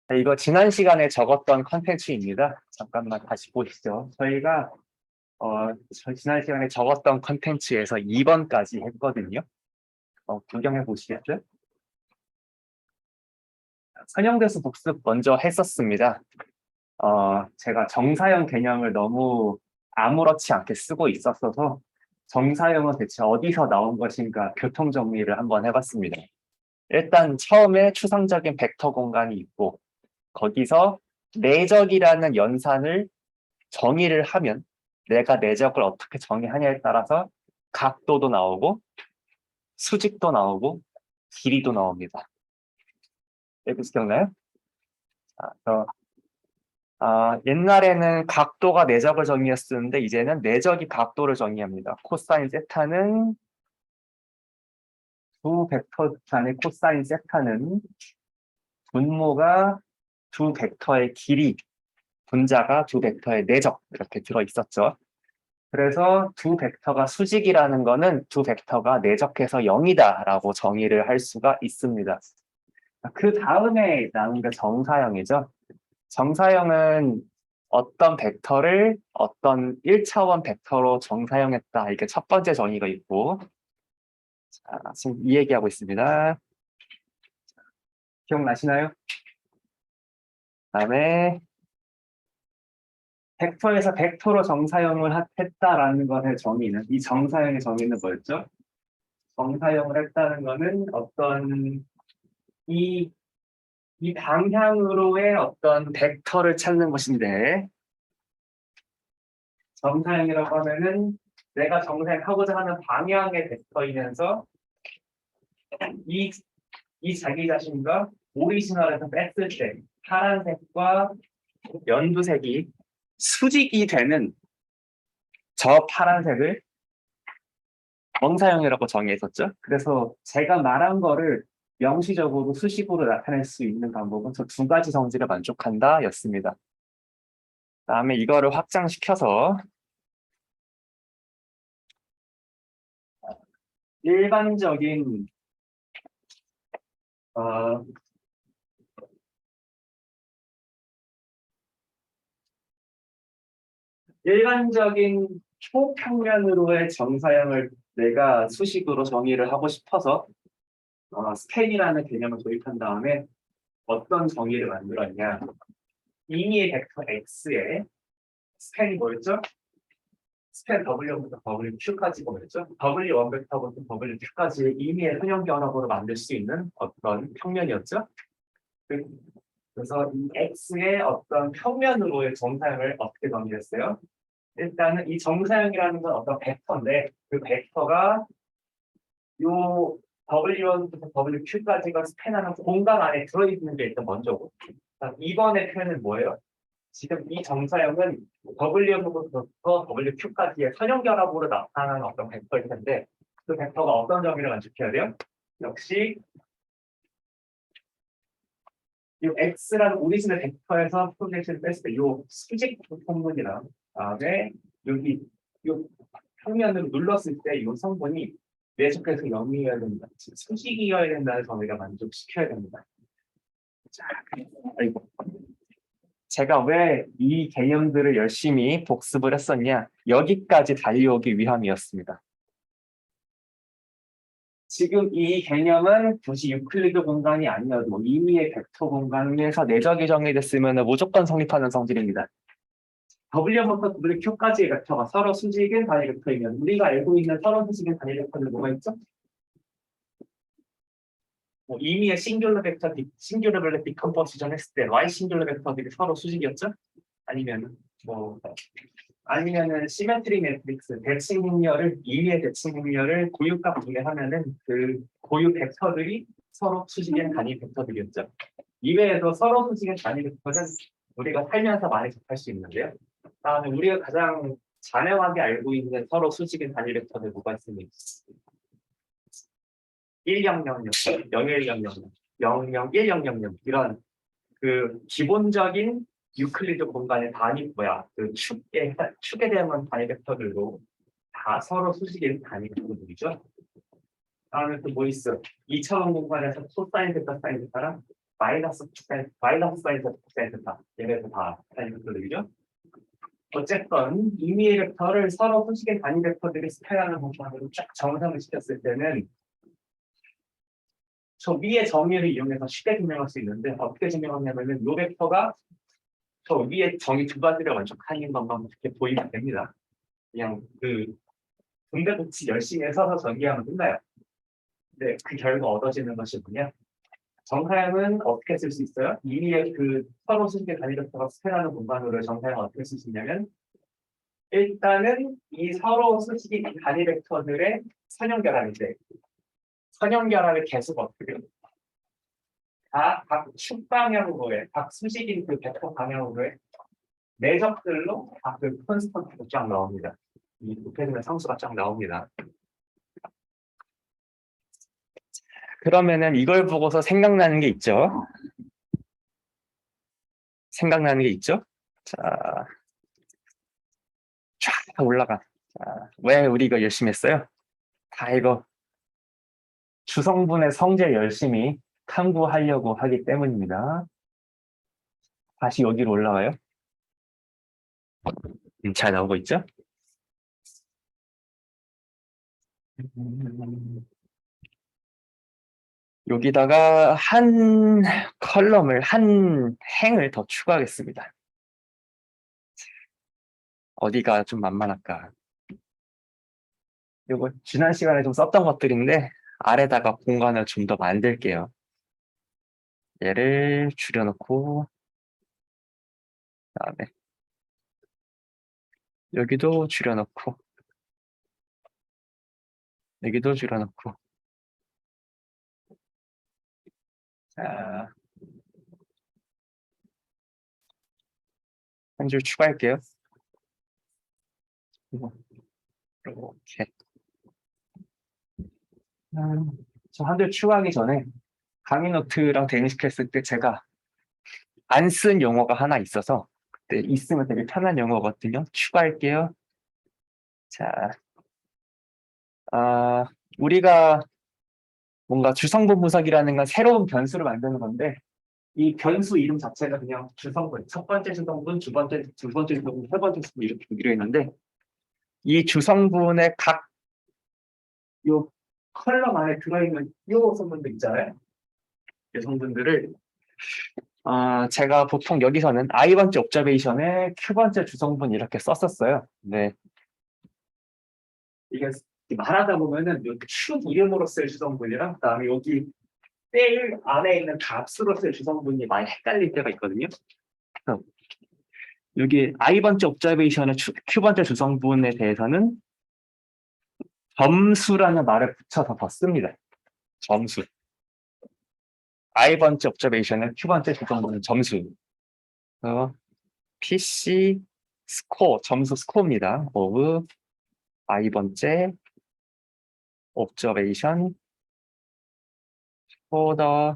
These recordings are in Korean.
네, 이거 지난 시간에 적었던 컨텐츠입니다. 잠깐만 다시 보시죠. 저희가 지난 시간에 적었던 컨텐츠에서 2번까지 했거든요. 구경해 보시겠어요? 선형대수 복습 먼저 했었습니다. 제가 정사형 개념을 너무 아무렇지 않게 쓰고 있었어서 정사형은 대체 어디서 나온 것인가 교통 정리를 한번 해봤습니다. 일단 처음에 추상적인 벡터 공간이 있고 거기서 내적이라는 연산을 정의를 하면 내가 내적을 어떻게 정의하냐에 따라서 각도도 나오고 수직도 나오고 길이도 나옵니다. 여기서 기억나요? 옛날에는 각도가 내적을 정의했었는데 이제는 내적이 각도를 정의합니다. 코사인 세타는 두 벡터 간의 코사인 세타는 분모가 두 벡터의 길이, 분자가 두 벡터의 내적 이렇게 들어 있었죠. 그래서 두 벡터가 수직이라는 거는 두 벡터가 내적해서 0이다라고 정의를 할 수가 있습니다. 그 다음에 나온 게 정사형이죠. 정사형은 어떤 벡터를 어떤 1차원 벡터로 정사형했다. 이게 첫 번째 정의가 있고, 자, 지금 이 얘기하고 있습니다. 기억나시나요? 그다음에 벡터에서 벡터로 정사형을 했다라는 것의 정의는, 이 정사형의 정의는 뭐였죠? 정사형을 했다는 것은 어떤 이 방향으로의 어떤 벡터를 찾는 것인데, 정사형이라고 하면은 내가 정사형하고자 하는 방향의 벡터이면서 이, 이 자기 자신과 오리지널에서 뺐을 때 파란색과 연두색이 수직이 되는 저 파란색을 정사형이라고 정의했었죠. 그래서 제가 말한 거를 명시적으로 수식으로 나타낼 수 있는 방법은 저 두 가지 성질을 만족한다 였습니다. 다음에 이거를 확장시켜서 일반적인 어, 일반적인 초평면으로의 정사형을 내가 수식으로 정의를 하고 싶어서 스캔이라는 개념을 도입한 다음에 어떤 정의를 만들었냐. 임의의 벡터 x에 스캔이 뭐였죠? 스캔 W부터 WQ까지 뭐였죠? W1 벡터부터 WQ까지 임의의 선형 결합으로 만들 수 있는 어떤 평면이었죠? 그래서 이 x의 어떤 평면으로의 정사형을 어떻게 정의했어요? 일단은 이 정사형이라는 건 어떤 벡터인데 그 벡터가 요 W1부터 WQ까지가 스팬하는 공간 안에 들어있는 게 일단 먼저고. 이번의 표현은 뭐예요? 지금 이 정사형은 W1부터 WQ까지의 선형결합으로 나타나는 어떤 벡터일 텐데 그 벡터가 어떤 정의를 만족해야 돼요? 역시 이 X라는 오리지널 벡터에서 프로젝션을 뺐을 때 이 수직 성분이랑 그다음에 여기 이 평면으로 눌렀을 때 이 성분이 내적해서 0이어야 된다. 수직이어야 된다는 정의가 만족시켜야 됩니다. 자, 아이고. 제가 왜 이 개념들을 열심히 복습을 했었냐? 여기까지 달려오기 위함이었습니다. 지금 이 개념은 굳이 유클리드 공간이 아니어도 임의의 벡터 공간에서 내적이 정의됐으면 무조건 성립하는 성질입니다. W부터 WQ까지의 벡터가 서로 수직인 단위 벡터이면 우리가 알고 있는 서로 수직인 단위 벡터는 뭐가 있죠? 임의의 싱귤러 벡터, 싱귤러 디컴포지션 했을 때 Y 싱귤러 벡터들이 서로 수직이었죠? 아니면은 시메트리 매트릭스 대칭 행렬을 임의의 대칭 행렬을 고유값 분해하면은 그 고유 벡터들이 서로 수직인 단위 벡터들이었죠. 이외에도 서로 수직인 단위 벡터는 우리가 살면서 많이 접할 수 있는데요. 다음에 우리가 가장 잔명하게 알고 있는 서로 수직인 단위 벡터들 뭐가 있습니까? 1000, 0100, 001000 이런 그 기본적인 유클리드 공간의 단위 그 축에 대한 단위 벡터들로 다 서로 수직인 단위 벡터들이죠. 다음에 또 뭐 있어? 2차원 공간에서 코사인 세타 사인 세타랑 마이너스 마이너스 사인 제곱 코사인 세타 얘네들 다 사인 벡터들이죠. 어쨌건 임의의 벡터를 서로 소식의 단위 벡터들이 스케일하는 방식으로 쫙 정상을 시켰을 때는 저 위의 정의를 이용해서 쉽게 증명할 수 있는데 어떻게 증명하냐면은 요 벡터가 저 위에 정의 두 가지를 만족하는 것만 이렇게 보이면 됩니다. 그냥 그 분배법칙 열심히 해서 전개하면 끝나요. 근데 그 결과 얻어지는 것이 뭐냐? 정사형은 어떻게 쓸 수 있어요? 이미의 그 서로 수식의 단위 벡터가 스캔하는 공간으로 정사형을 어떻게 쓸 수 있냐면 일단은 이 서로 수식의 단위 벡터들의 선형결합인데 선형결합의 개수가 어떻게 돼요? 각 축방향으로의 각 수식인 그 벡터 방향으로의 내적들로 그 콘스턴트가 쫙 나옵니다. 이 곱해지면 상수가 쫙 나옵니다. 그러면은 이걸 보고서 생각나는 게 있죠. 생각나는 게 있죠. 자, 쫙 올라가. 자, 왜 우리 이거 열심히 했어요? 다 이거 주성분의 성질 열심히 탐구하려고 하기 때문입니다. 다시 여기로 올라가요. 잘 나오고 있죠? 여기다가 한 컬럼을, 한 행을 더 추가하겠습니다. 어디가 좀 만만할까? 이거 지난 시간에 좀 썼던 것들인데 아래다가 공간을 좀 더 만들게요. 얘를 줄여놓고 그다음에 여기도 줄여놓고 여기도 줄여놓고 자, 한 줄 추가할게요. 이렇게 저 한 줄 추가하기 전에 강의 노트랑 대응시켰을 때 제가 안 쓴 용어가 하나 있어서 그때 있으면 되게 편한 용어거든요. 추가할게요. 자, 우리가 뭔가 주성분 분석이라는 건 새로운 변수를 만드는 건데 이 변수 이름 자체가 그냥 주성분, 첫 번째 주성분, 두 번째 주성분, 세 번째 주성분 이렇게 보기로 했는데 이 주성분의 각 요 컬럼 안에 들어있는 요 성분들 있잖아요. 이 성분들을 제가 보통 여기서는 i번째 옵저베이션에 q번째 주성분 이렇게 썼었어요. 네. 이게 말하다 보면은 요 q 이름으로 쓸 주성분이랑 그다음에 여기 셀 안에 있는 값으로 쓸 주성분이 많이 헷갈릴 때가 있거든요. 여기 i번째 옵저베이션의 q번째 주성분에 대해서는 점수라는 말을 붙여서 더 씁니다. 점수. i번째 옵저베이션의 q번째 주성분은 점수. PC 스코어, 점수 스코어입니다. of i번째 옵저베이션 for the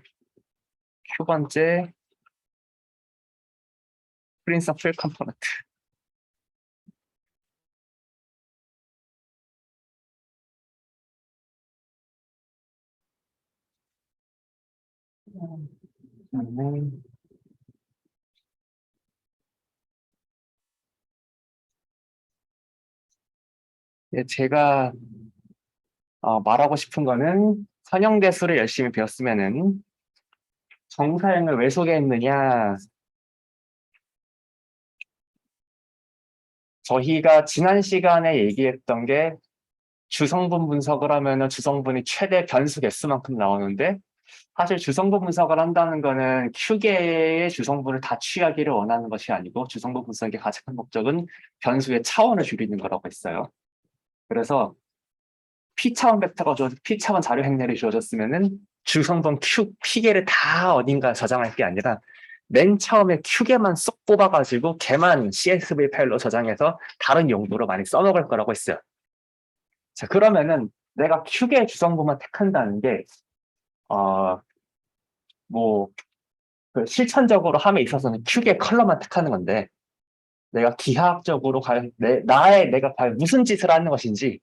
q번째 principal component. 제가 말하고 싶은 거는 선형대수를 열심히 배웠으면은 정사형을 왜 소개했느냐. 저희가 지난 시간에 얘기했던 게 주성분 분석을 하면은 주성분이 최대 변수 개수만큼 나오는데 사실 주성분 분석을 한다는 거는 Q개의 주성분을 다 취하기를 원하는 것이 아니고 주성분 분석의 가장 큰 목적은 변수의 차원을 줄이는 거라고 했어요. 그래서 P차원 벡터가 주어져 P차원 자료 행렬이 주어졌으면은 주성분 P개를 다 어딘가 저장할 게 아니라 맨 처음에 Q개만 쏙 뽑아가지고 걔만 CSV 파일로 저장해서 다른 용도로 많이 써먹을 거라고 했어요. 자, 그러면은 내가 Q개 주성분만 택한다는 게 그 실천적으로 함에 있어서는 Q개 컬러만 택하는 건데 내가 기하학적으로 과연 내가 과연 무슨 짓을 하는 것인지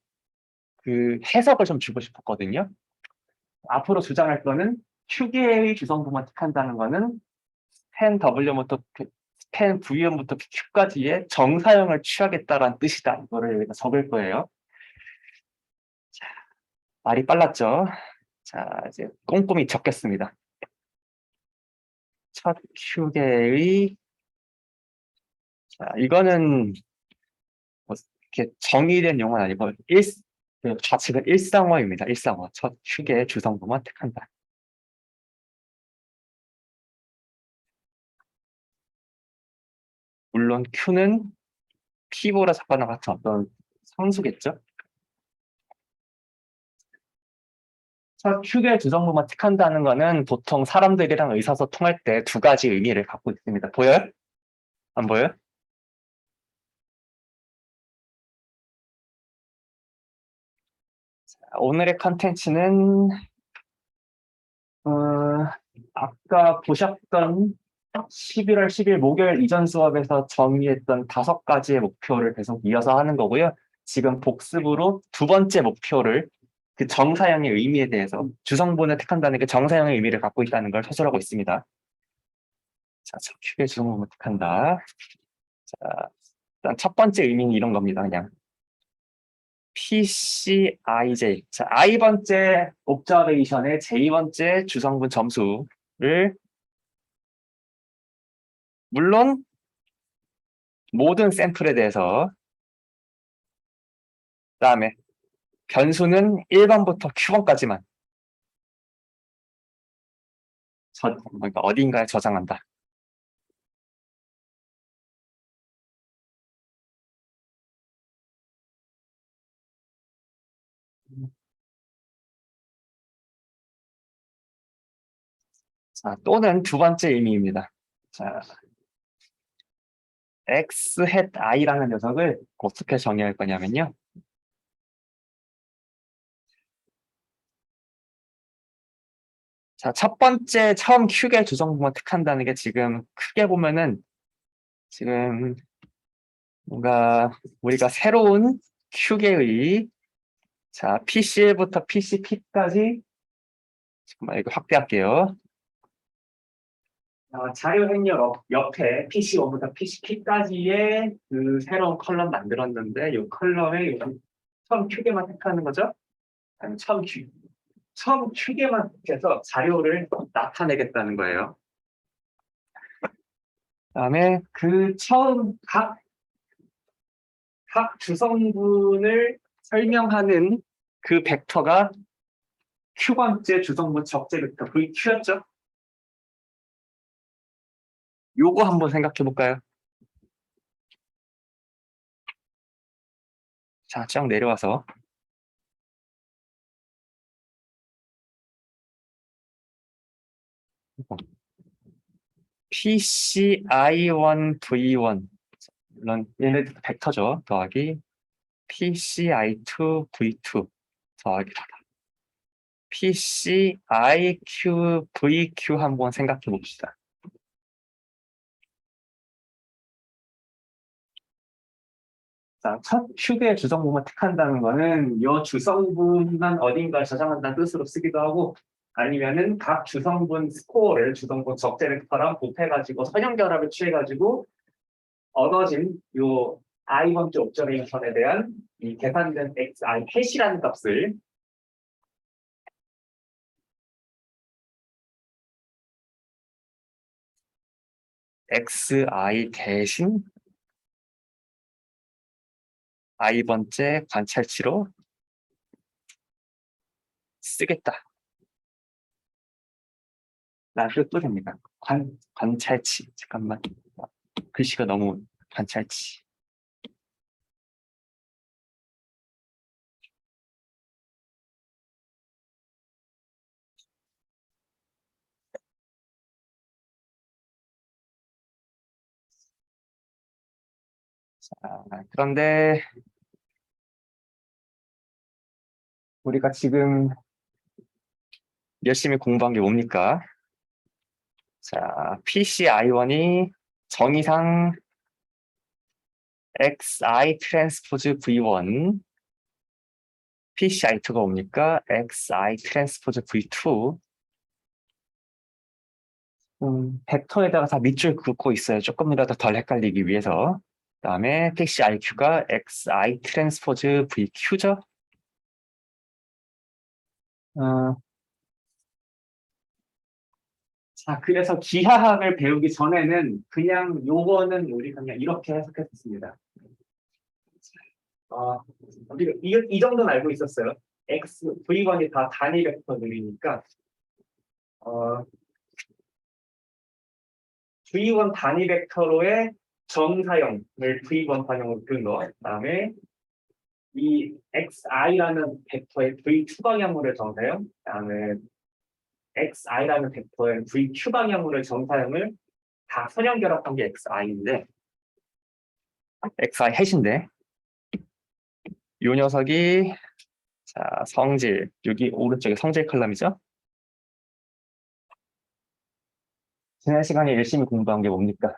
그 해석을 좀 주고 싶었거든요. 앞으로 주장할 거는 Q계의 주성분만 택한다는 거는 스팬 W부터 스팬 V1부터 Q까지의 정사형을 취하겠다라는 뜻이다. 이거를 여기다 적을 거예요. 자, 말이 빨랐죠? 자, 이제 꼼꼼히 적겠습니다. 첫 Q계의 자, 이거는 뭐 이렇게 정의된 용어는 아니고 그 좌측은 일상어입니다. 일상어. 첫 Q계의 주성분만 택한다. 물론 Q는 P보다 작거나 같은 어떤 상수겠죠? 첫 Q계 주성분만 택한다는 거는 보통 사람들이랑 의사소통할 때 두 가지 의미를 갖고 있습니다. 보여요? 안 보여요? 자, 오늘의 컨텐츠는 아까 보셨던 11월 10일 목요일 이전 수업에서 정의했던 5가지의 목표를 계속 이어서 하는 거고요. 지금 복습으로 두 번째 목표를 그 정사형의 의미에 대해서 주성분을 택한다는 게 정사형의 의미를 갖고 있다는 걸 서술하고 있습니다. 자, Q의 주성분을 택한다. 자, 일단 첫 번째 의미는 이런 겁니다. 그냥 PCIJ. 자, I번째 옵저베이션의 J번째 주성분 점수를 물론 모든 샘플에 대해서 그다음에 변수는 1번부터 Q번까지만 그러니까 어딘가에 저장한다. 자, 또는 두 번째 의미입니다. 자, x hat i라는 녀석을 어떻게 정의할 거냐면요. 자, 첫 번째 처음 Q계 주성분만 택한다는 게 지금 크게 보면은 지금 뭔가 우리가 새로운 Q계의 자, PCL부터 PCP까지 잠깐만 이거 확대할게요. 자료 행렬 옆에 PC1부터 PCP까지의 그 새로운 컬럼 만들었는데 이 컬럼에 처음 Q계만 택하는 거죠? 아니 처음 Q계만 택해서 자료를 나타내겠다는 거예요. 그다음에 그 처음 각 주성분을 설명하는 그 벡터가 Q번째 주성분 적재 벡터 VQ였죠? 요거 한번 생각해 볼까요? 자, 쫙 내려와서 PCI1V1 물론 얘네들 벡터죠. 더하기 PCI2V2 더하기 PCIQVQ 한번 생각해 봅시다. 자, 첫 Q의 주성분만 택한다는 거는 이 주성분만 어딘가에 저장한다는 뜻으로 쓰기도 하고 아니면은 각 주성분 스코어를 주성분 적재 벡터랑 곱해가지고 선형결합을 취해가지고 얻어진 요 i번째 옵저베이션에 대한 이 계산된 xi 해시라는 값을 xi 대신 i번째 관찰치로 쓰겠다. 라는 뜻도 됩니다. 관찰치. 잠깐만. 글씨가 너무 관찰치. 그런데 우리가 지금 열심히 공부한 게 뭡니까? 자, PCI1이 정의상 XI 트랜스포즈 V1, PCI2가 뭡니까? XI 트랜스포즈 V2, 벡터에다가 다 밑줄 긋고 있어요. 조금이라도 덜 헷갈리기 위해서. 그다음에 픽시 IQ가 XI 트랜스포즈 VQ죠. 자, 그래서 기하학을 배우기 전에는 그냥 요거는 우리 그냥 이렇게 해석했습니다. 우리가 이 정도는 알고 있었어요. X, V1이 다 단위 벡터들이니까 V1 단위 벡터로의 정사형을 V1 반영으로 끄는 거. 그다음에 이 XI라는 벡터의 V2 방향으로의 정사형, 그다음에 XI라는 벡터의 VQ 방향으로의 정사형을 다 선형 결합한 게 XI인데, XI 햇인데, 요 녀석이 자 성질, 여기 오른쪽에 성질 컬럼이죠. 지난 시간에 열심히 공부한 게 뭡니까?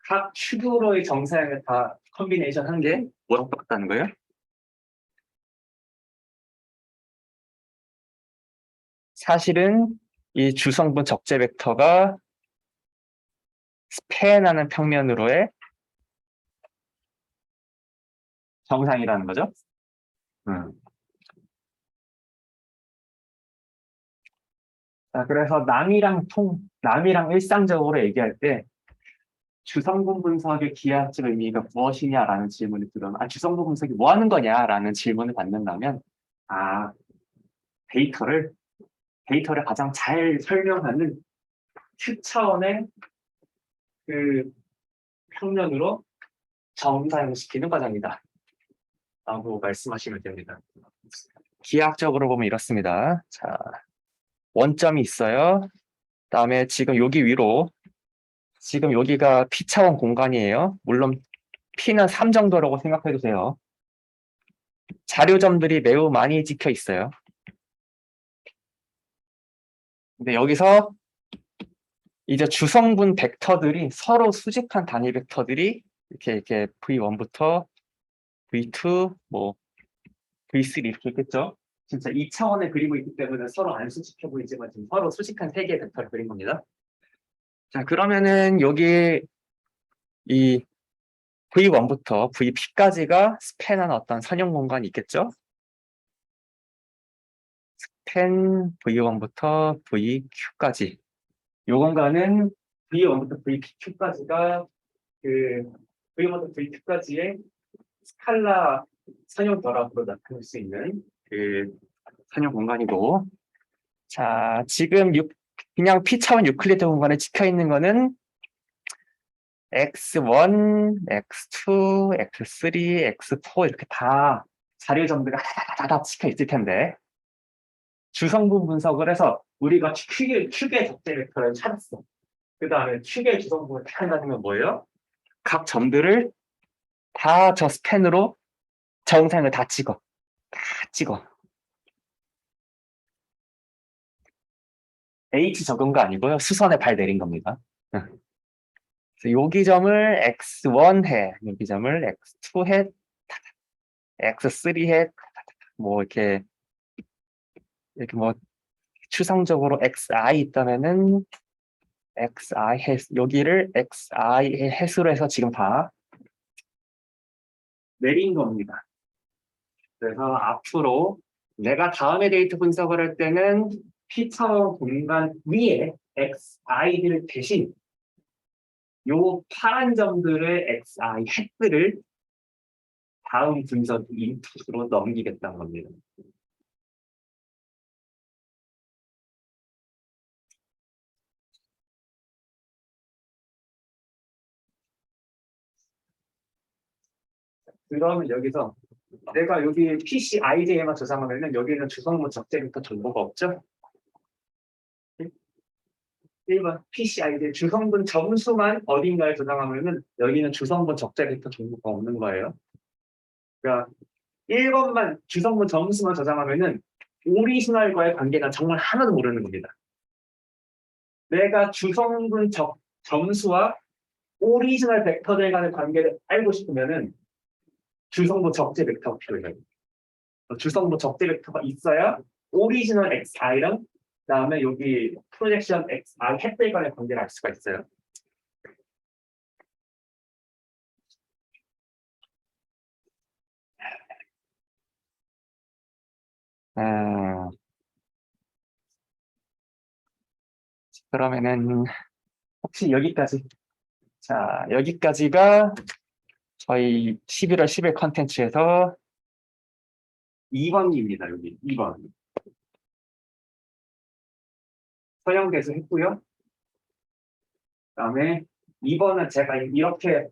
각 축으로의 정사형을 다 컨비네이션 한 게 뭐랑 똑같다는 거예요? 사실은 이 주성분 적재 벡터가 스팬하는 평면으로의 정상이라는 거죠. 자, 그래서 남이랑 일상적으로 얘기할 때 주성분 분석의 기하학적 의미가 무엇이냐라는 질문을 들으면, 주성분 분석이 뭐 하는 거냐라는 질문을 받는다면, 데이터를 가장 잘 설명하는 Q차원의 그 평면으로 정사형시키는 과정이다 라고 말씀하시면 됩니다. 기하학적으로 보면 이렇습니다. 자, 원점이 있어요. 그다음에 지금 여기 위로, 지금 여기가 P차원 공간이에요. 물론 P는 3 정도라고 생각해도 돼요. 자료점들이 매우 많이 찍혀 있어요. 근데 여기서 이제 주성분 벡터들이 서로 수직한 단위 벡터들이 이렇게 V1부터 V2, 뭐 V3 이렇게 있겠죠. 진짜 2차원에 그리고 있기 때문에 서로 안 수직해 보이지만 지금 서로 수직한 3개의 벡터를 그린 겁니다. 자, 그러면은 여기 이 V1부터 VP까지가 스팬하는 어떤 선형 공간이 있겠죠? 스팬 V1부터 VQ까지. 이 공간은 V1부터 VQ까지가 그 V1부터 VQ까지의 스칼라 선형 결합으로 나타낼 수 있는 그 선형 공간이고, 자, 지금 그냥 P차원 유클리드 공간에 찍혀 있는 거는 X1, X2, X3, X4 이렇게 다 자료점들이 다 찍혀 있을 텐데, 주성분 분석을 해서 우리가 축의 적재 벡터를 찾았어. 그 다음에 축의 주성분을 찾는다는 건 뭐예요? 각 점들을 다 저 스팬으로 정상을 다 찍어. 다 찍어. H 적은 거 아니고요. 수선에 발 내린 겁니다. 여기 점을 X1 해, 여기 점을 X2 해, X3 해, 뭐 이렇게 뭐 추상적으로 XI 있다면은 XI 해, 여기를 XI 해수로 해서 지금 다 내린 겁니다. 그래서 앞으로 내가 다음에 데이터 분석을 할 때는 P차원 공간 위에 XI들 대신 요 파란 점들의 XI 햇들을 다음 분석 인풋으로 넘기겠다는 겁니다. 그러면 여기서 내가 여기 PCIJ에만 저장하면 여기는 주성분 적재부터 정보가 없죠? 1번 PCIJ 주성분 점수만 어딘가에 저장하면 여기는 주성분 적재 벡터 정보가 없는 거예요. 그러니까 1번만 주성분 점수만 저장하면 오리지널과의 관계가 정말 하나도 모르는 겁니다. 내가 주성분 점수와 오리지널 벡터들 간의 관계를 알고 싶으면 주성분 적재 벡터가 필요해요. 주성분 적재 벡터가 있어야 오리지널 XI랑 그다음에 여기 프로젝션 x, y 햇들 간의 관계를 알 수가 있어요. 아, 그러면은 혹시 여기까지. 자, 여기까지가 저희 11월 10일 컨텐츠에서 2번입니다. 여기 2번. 서형대에서 했고요. 그다음에 2번은 제가 이렇게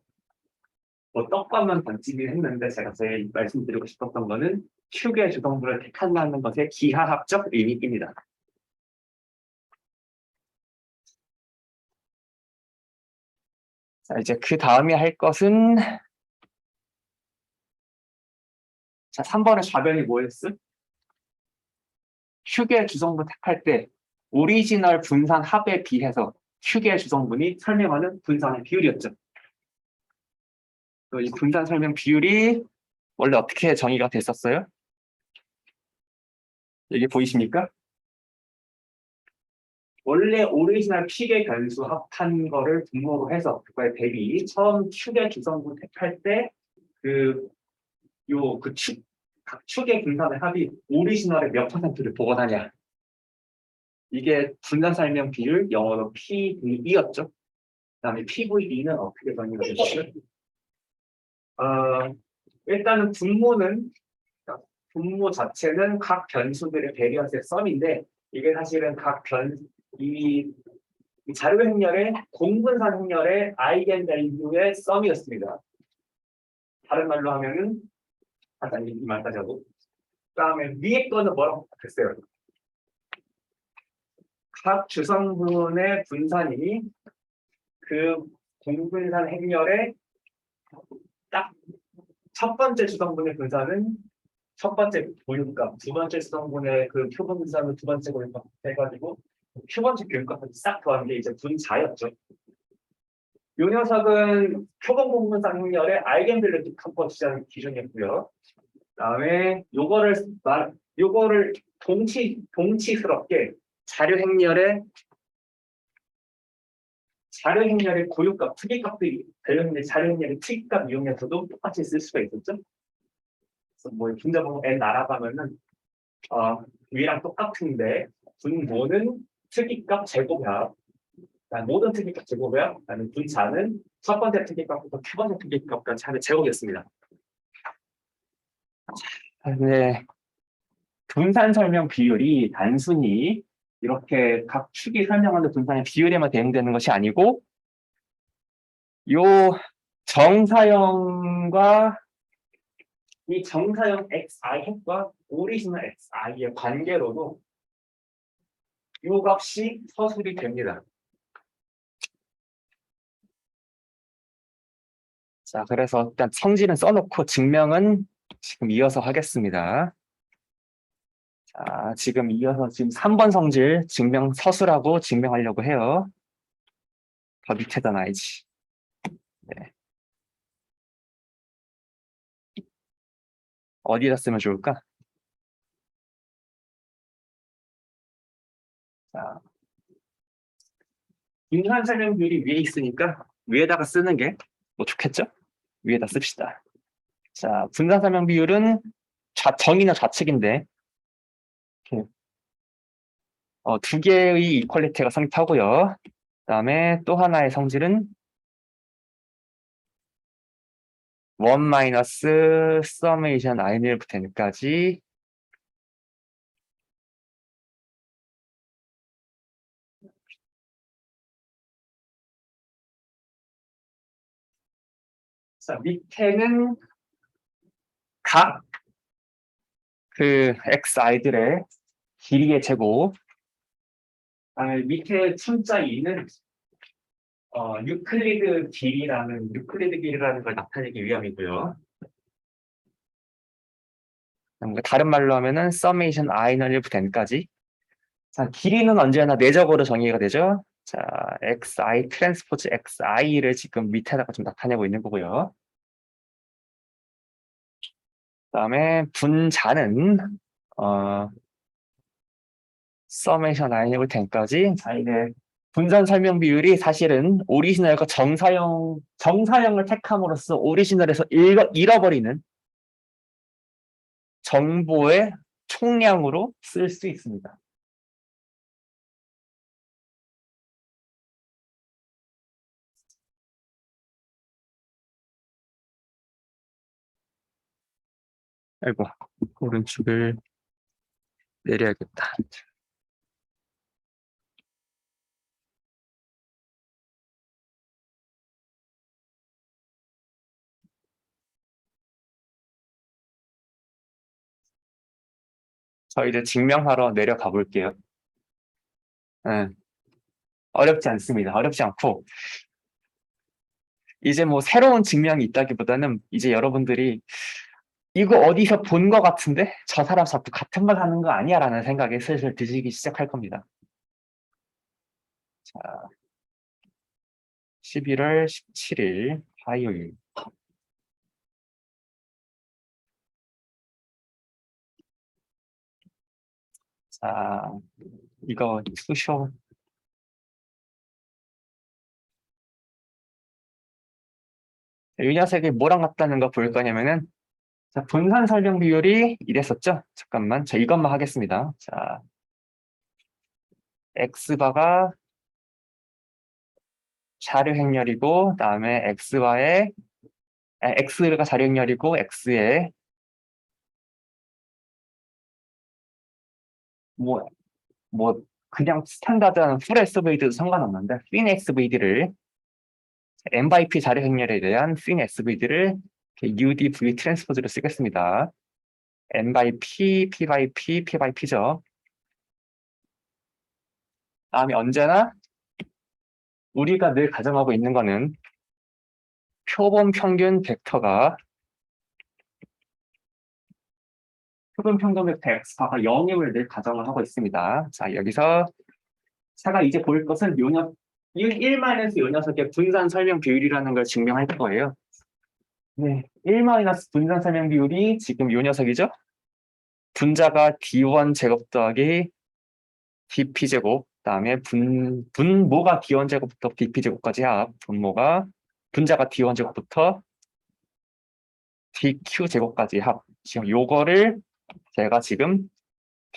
뭐 떡밥만 던지긴 했는데 제가 제일 말씀드리고 싶었던 거는 축의 주성분을 택한다는 것의 기하학적 의미입니다. 자, 이제 그 다음에 할 것은 자, 3번의 좌변이 뭐였어? 휴게 주성분 택할 때 오리지널 분산 합에 비해서 휴게 주성분이 설명하는 분산의 비율이었죠. 이 분산 설명 비율이 원래 어떻게 정의가 됐었어요? 여기 보이십니까? 원래 오리지널 P계 변수 합한 거를 분모로 해서 그거에 대비 처음 축의 주성분 택할 때 각 축의 분산의 합이 오리지널의 몇 퍼센트를 보관하냐. 이게 분산 설명 비율, 영어로 PVE였죠. 그다음에 PVE는 어떻게 정의가 됐어요? 일단은 분모 자체는 각 변수들의 베리언스의 썸인데 이게 사실은 이 자료 행렬의 공분산 행렬의 아이겐 밸류의 썸이었습니다. 다른 말로 하면은 이 말까지 하고 그다음에 위에 거는 뭐라고 됐어요? 각 주성분의 분산이 그 공분산 행렬의 딱 첫 번째 주성분의 분산은 첫 번째 교육값, 두 번째 주성분의 그 표본 분산을 두 번째 교육값 해가지고 첫 번째 교육값까지 싹 더한 게 이제 분자였죠. 요 녀석은 표본 공분산 행렬의 아이겐밸류 컴포지션 기준이었고요. 그다음에 요거를 동치스럽게 자료 행렬의 고유값, 특이값들이 관련된 자료 행렬의 특이값 이용해서도 똑같이 쓸 수가 있었죠. 그래서 뭐 분자 보면 n 알아가면은 위랑 똑같은데 분모는 특이값 제곱합, 모든 특이값 제곱이야. 그다음에 분자는 첫 번째 특이값부터 두 번째 특이값까지 하는 제곱이었습니다. 네. 분산 설명 비율이 단순히 이렇게 각 축이 설명하는 분산의 비율에만 대응되는 것이 아니고 요 정사형과 이 정사형 xi 핵과 오리지널 xi의 관계로도 요 값이 서술이 됩니다. 자, 그래서 일단 성질은 써놓고 증명은 지금 이어서 하겠습니다. 자, 지금 이어서 지금 3번 성질 증명 서술하고 증명하려고 해요. 더 밑에다 놔야지. 네. 어디다 쓰면 좋을까? 자, 분산 설명 비율이 위에 있으니까 위에다가 쓰는 게 뭐 좋겠죠? 위에다 씁시다. 자, 분산 설명 비율은 정의는 좌측인데 두 개의 이퀄리티가 성립하고요. 그다음에 또 하나의 성질은 1 마이너스 서메이션 i늘부터 n까지 자, 밑에는 각 그 xi들의 길이의 제곱. 밑에 춘자 2는 유클리드 길이라는 걸 나타내기 위함이고요. 다른 말로 하면은 서메이션 i는 1부터 n까지. 자, 길이는 언제나 내적으로 정의가 되죠. 자, xi 트랜스포즈 xi를 지금 밑에다가 좀 나타내고 있는 거고요. 그다음에 분자는 서메이션 i를 10까지. 자, 이제 분산 설명 비율이 사실은 오리지널과 정사형을 택함으로써 오리지널에서 잃어버리는 정보의 총량으로 쓸 수 있습니다. 아이고, 오른쪽을 내려야겠다. 저 이제 증명하러 내려가 볼게요. 네, 어렵지 않습니다. 어렵지 않고, 이제 뭐 새로운 증명이 있다기보다는 이제 여러분들이 이거 어디서 본 거 같은데? 저 사람 자꾸 같은 말 하는 거 아니야? 라는 생각에 슬슬 드시기 시작할 겁니다. 자, 11월 17일 화요일. 자, 이거 투쇼. 이 녀석이 뭐랑 같다는 거 볼 거냐면은, 자, 분산 설명 비율이 이랬었죠? 잠깐만, 저 이것만 하겠습니다. 자, x바가 자료 행렬이고, 그다음에 x가 자료 행렬이고, x에 뭐, 뭐 그냥 스탠다드한 풀 SVD도 상관없는데, fin SVD를 M by P 자료 행렬에 대한 fin SVD를 UDV 트랜스포즈로 쓰겠습니다. N by P, P by P, P by P죠. 다음에 언제나 우리가 늘 가정하고 있는 거는 표본 평균 벡터가 X바가 0임을 늘 가정을 하고 있습니다. 자, 여기서 제가 이제 볼 것은 요 1마이너스 요 녀석의 분산 설명 비율이라는 걸 증명할 거예요. 네, 1 마이너스 분산 설명 비율이 지금 요 녀석이죠? 분자가 D1 제곱 더하기 DP 제곱, 그다음에 분모가 D1 제곱부터 DP 제곱까지 합, 분자가 D1 제곱부터 DQ 제곱까지 합. 지금 요거를 제가 지금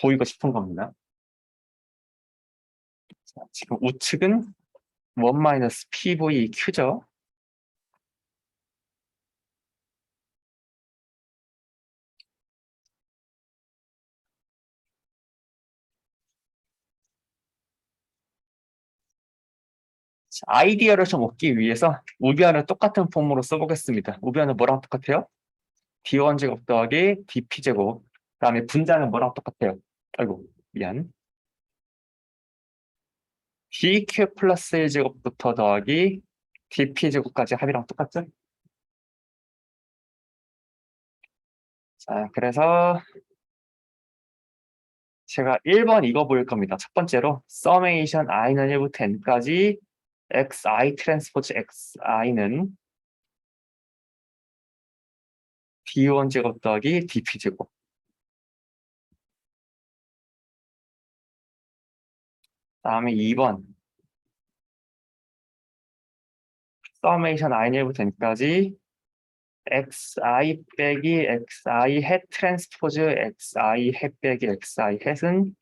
보이고 싶은 겁니다. 자, 지금 우측은 1-PVQ죠. 아이디어를 좀 얻기 위해서 우변을 똑같은 폼으로 써보겠습니다. 우변은 뭐랑 똑같아요? D1 제곱 더하기 DP 제곱. 그다음에 분자는 뭐랑 똑같아요? 아이고, 미안. DQ 플러스 1제곱부터 더하기 DP 제곱까지 합이랑 똑같죠? 자, 그래서 제가 1번 이거 보일 겁니다. 첫 번째로 summation i는 1부터 n까지 xi 트랜스포즈 xi는 d1 제곱 더하기 dp 제곱. 다음에 2번 summation i는 1부터 n까지 xi 빼기 xi 햇 트랜스포즈 xi 햇 빼기 xi 햇은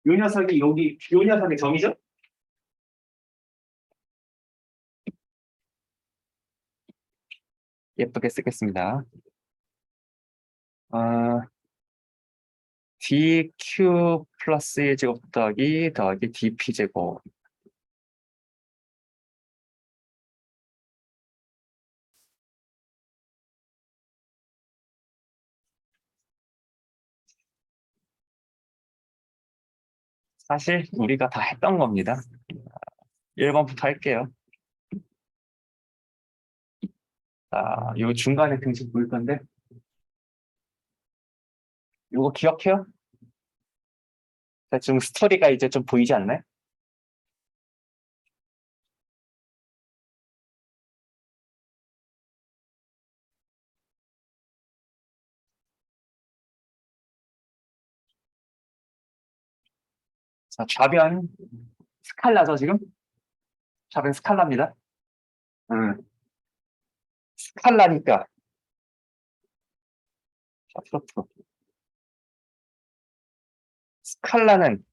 요 녀석이 여기 요 녀석의 점이죠? 예쁘게 쓰겠습니다. dq 플러스 1제곱 더하기 dp 제곱. 사실 우리가 다 했던 겁니다. 1번부터 할게요. 자, 요 중간에 등식 보일 건데 요거 기억해요? 대충 스토리가 이제 좀 보이지 않나요? 자, 좌변 스칼라죠, 지금? 좌변 스칼라입니다. 스칼라니까. 자, 프로프. 스칼라는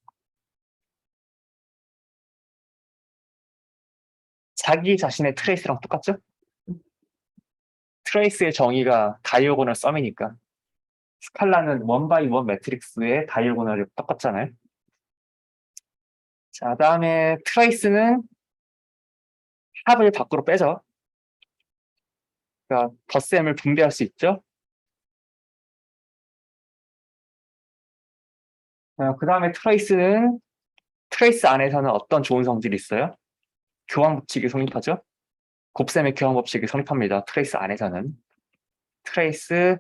자기 자신의 트레이스랑 똑같죠? 트레이스의 정의가 다이오고널 썸이니까. 스칼라는 원 바이 원 매트릭스의 다이오고널이 똑같잖아요. 자, 다음에 트레이스는 합을 밖으로 빼죠. 그러니까 덧셈을 분배할 수 있죠. 그 다음에 트레이스는 트레이스 안에서는 어떤 좋은 성질이 있어요? 교환 법칙이 성립하죠. 곱셈의 교환 법칙이 성립합니다. 트레이스 안에서는. 트레이스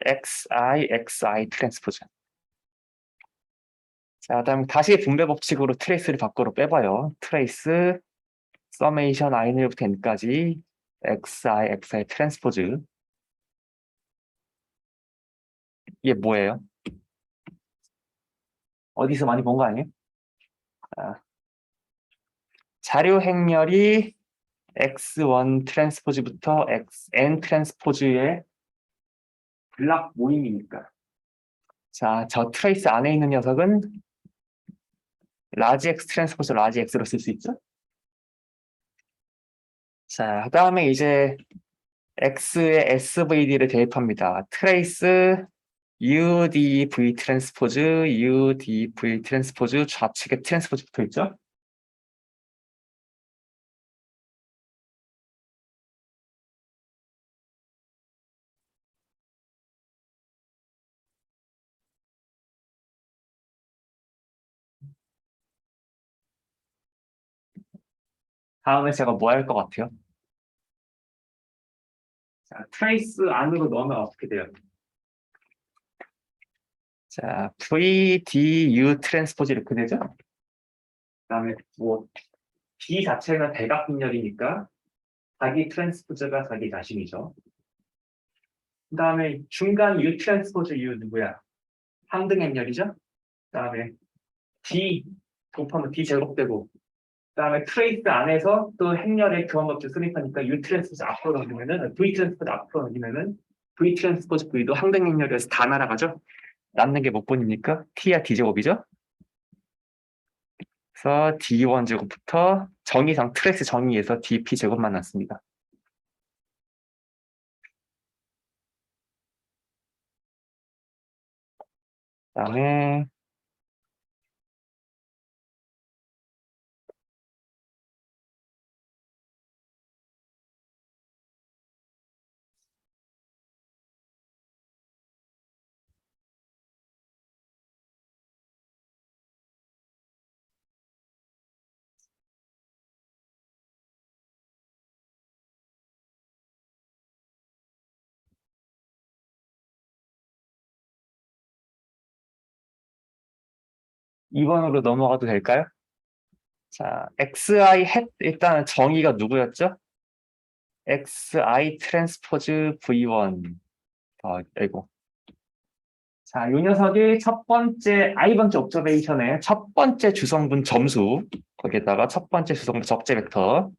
xi 트랜스포즈. 자, 다음 다시 분배 법칙으로 트레이스를 밖으로 빼봐요. 트레이스 서메이션 i부터 n까지 xi 트랜스포즈. 이게 뭐예요? 어디서 많이 본 거 아니에요? 자료 행렬이 x1 트랜스포즈부터 xn 트랜스포즈의 블락 모임이니까. 자, 저 트레이스 안에 있는 녀석은 라지 x 트랜스포즈 라지 x로 쓸 수 있죠? 자, 그 다음에 이제 x의 svd를 대입합니다. 트레이스 udv 트랜스포즈 udv 트랜스포즈 좌측에 트랜스포즈 붙어 있죠? 다음에 제가 뭐 할 것 같아요? 자, 트레이스 안으로 넣으면 어떻게 돼요? 자, VDU 트랜스포즈 이렇게 되죠? 그다음에 뭐 D 자체가 대각분열이니까 자기 트랜스포즈가 자기 자신이죠. 그다음에 중간 U 트랜스포즈 U 누구야? 항등행렬이죠? 그다음에 D 곱하면 D 제곱되고 그다음에 트레이스 안에서 또 행렬의 교환법칙 수립하니까 U 트랜스포즈 앞으로 넘기면은 V 트랜스포즈 앞으로 넘기면은 V 트랜스포즈 V도 항등행렬에서 다 날아가죠? 남는 게 몇 번입니까? T야 D 제곱이죠? 그래서 D1 제곱부터 정의상 트레이스 정의에서 DP 제곱만 났습니다. 그다음에 2번으로 넘어가도 될까요? 자, xi 햇 일단 정의가 누구였죠? xi 트랜스포즈 v1 아이고. 자, 이 녀석이 첫 번째 i번째 옵저베이션의 첫 번째 주성분 점수 거기에다가 첫 번째 주성분 적재 벡터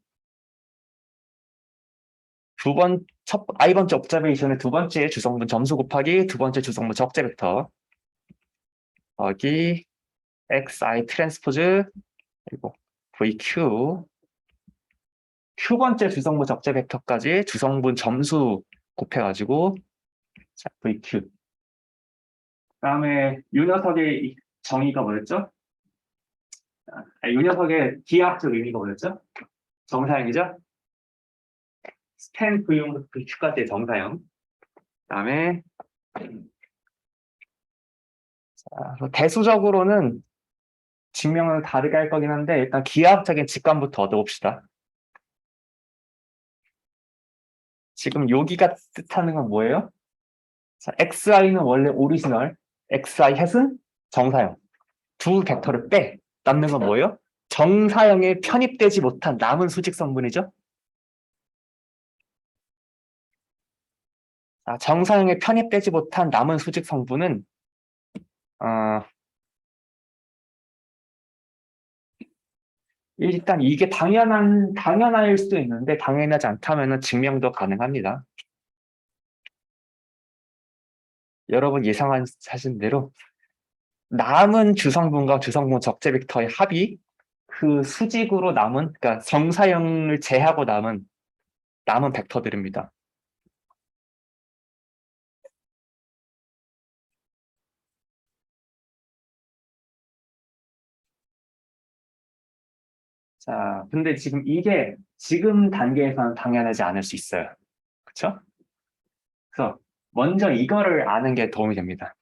i번째 옵저베이션의 두 번째 주성분 점수 곱하기 두 번째 주성분 적재 벡터 거기 xi 트랜스포즈 그리고 vq q 번째 주성분 적재 벡터까지 주성분 점수 곱해가지고 자, vq 그다음에 이 녀석의 정의가 뭐였죠? 이 녀석의 기하학적 의미가 뭐였죠? 정사형이죠? 스탠 V용부터 Q까지의 정사형. 그다음에 대수적으로는 증명을 다르게 할 거긴 한데 일단 기하학적인 직관부터 얻어봅시다. 지금 여기가 뜻하는 건 뭐예요? 자,xi는 원래 오리지널, xi 햇은 정사형. 두 벡터를 빼. 남는 건 뭐예요? 정사형에 편입되지 못한 남은 수직 성분이죠. 정사형에 편입되지 못한 남은 수직 성분은 일단 이게 당연할 수도 있는데 당연하지 않다면 증명도 가능합니다. 여러분 예상하신 대로 남은 주성분과 주성분 적재 벡터의 합이 그 수직으로 남은, 그러니까 정사형을 제하고 남은 벡터들입니다. 자, 근데 지금 이게 지금 단계에서는 당연하지 않을 수 있어요. 그렇죠? 그래서 먼저 이거를 아는 게 도움이 됩니다.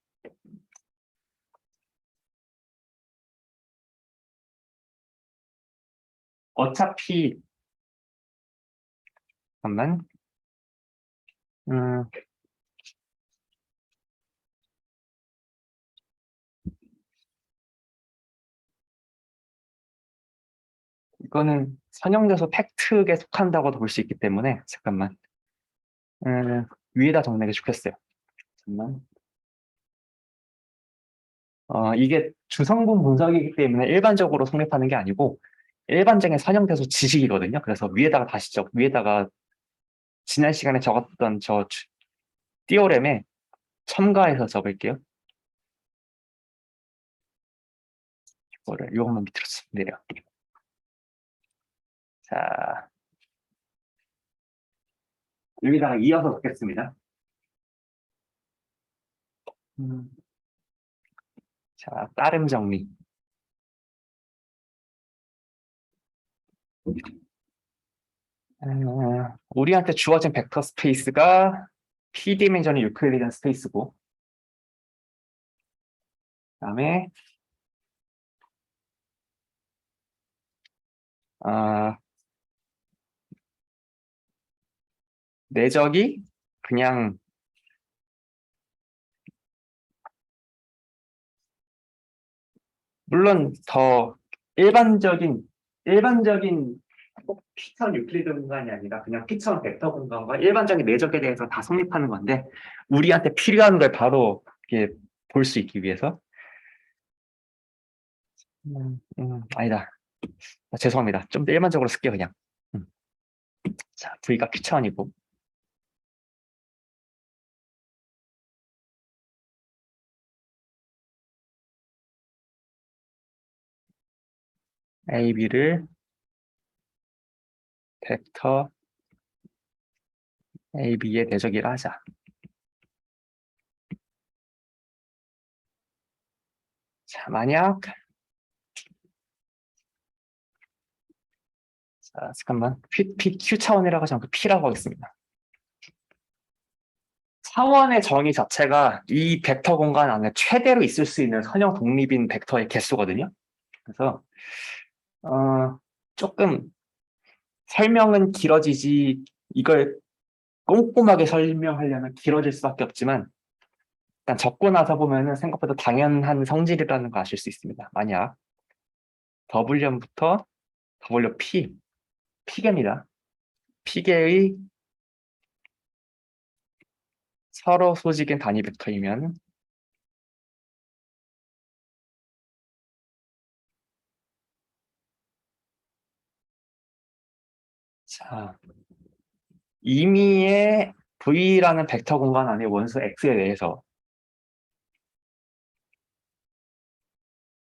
어차피 잠깐만. 음, 이거는 선형대소 팩트에 속한다고도 볼 수 있기 때문에 잠깐만. 위에다 적는 게 좋겠어요. 잠깐만. 이게 주성분 분석이기 때문에 일반적으로 성립하는 게 아니고 일반적인 선형대소 지식이거든요. 그래서 위에다가 지난 시간에 적었던 저 띠오렘에 첨가해서 적을게요. 이거만 밑으로 쓰면 돼요. 자, 여기다가 이어서 적겠습니다. 음, 자, 따름 정리. 우리한테 주어진 벡터 스페이스가 P-디멘전의 유클리디안 스페이스고, 그다음에 아, 내적이 그냥 물론 더 일반적인 꼭 P처럼 유클리드 공간이 아니라 그냥 P처럼 벡터 공간과 일반적인 내적에 대해서 다 성립하는 건데 우리한테 필요한 걸 바로 이렇게 볼 수 있기 위해서 아니다. 죄송합니다. 좀 더 일반적으로 쓸게요 그냥. 자, V가 P차원이고 AB를 벡터 AB의 내적이라 하자. 자, 만약 자, 잠깐만 Q 차원이라고 하지 않고 P라고 하겠습니다. 차원의 정의 자체가 이 벡터 공간 안에 최대로 있을 수 있는 선형 독립인 벡터의 개수거든요. 그래서 조금 설명은 길어지지 이걸 꼼꼼하게 설명하려면 길어질 수밖에 없지만 일단 적고 나서 보면은 생각보다 당연한 성질이라는 거 아실 수 있습니다. 만약 W부터 WP, 피계입니다. 피계의 서로 소직인 단위 벡터이면 자, 임의의 V라는 벡터 공간 안에 원수 X에 대해서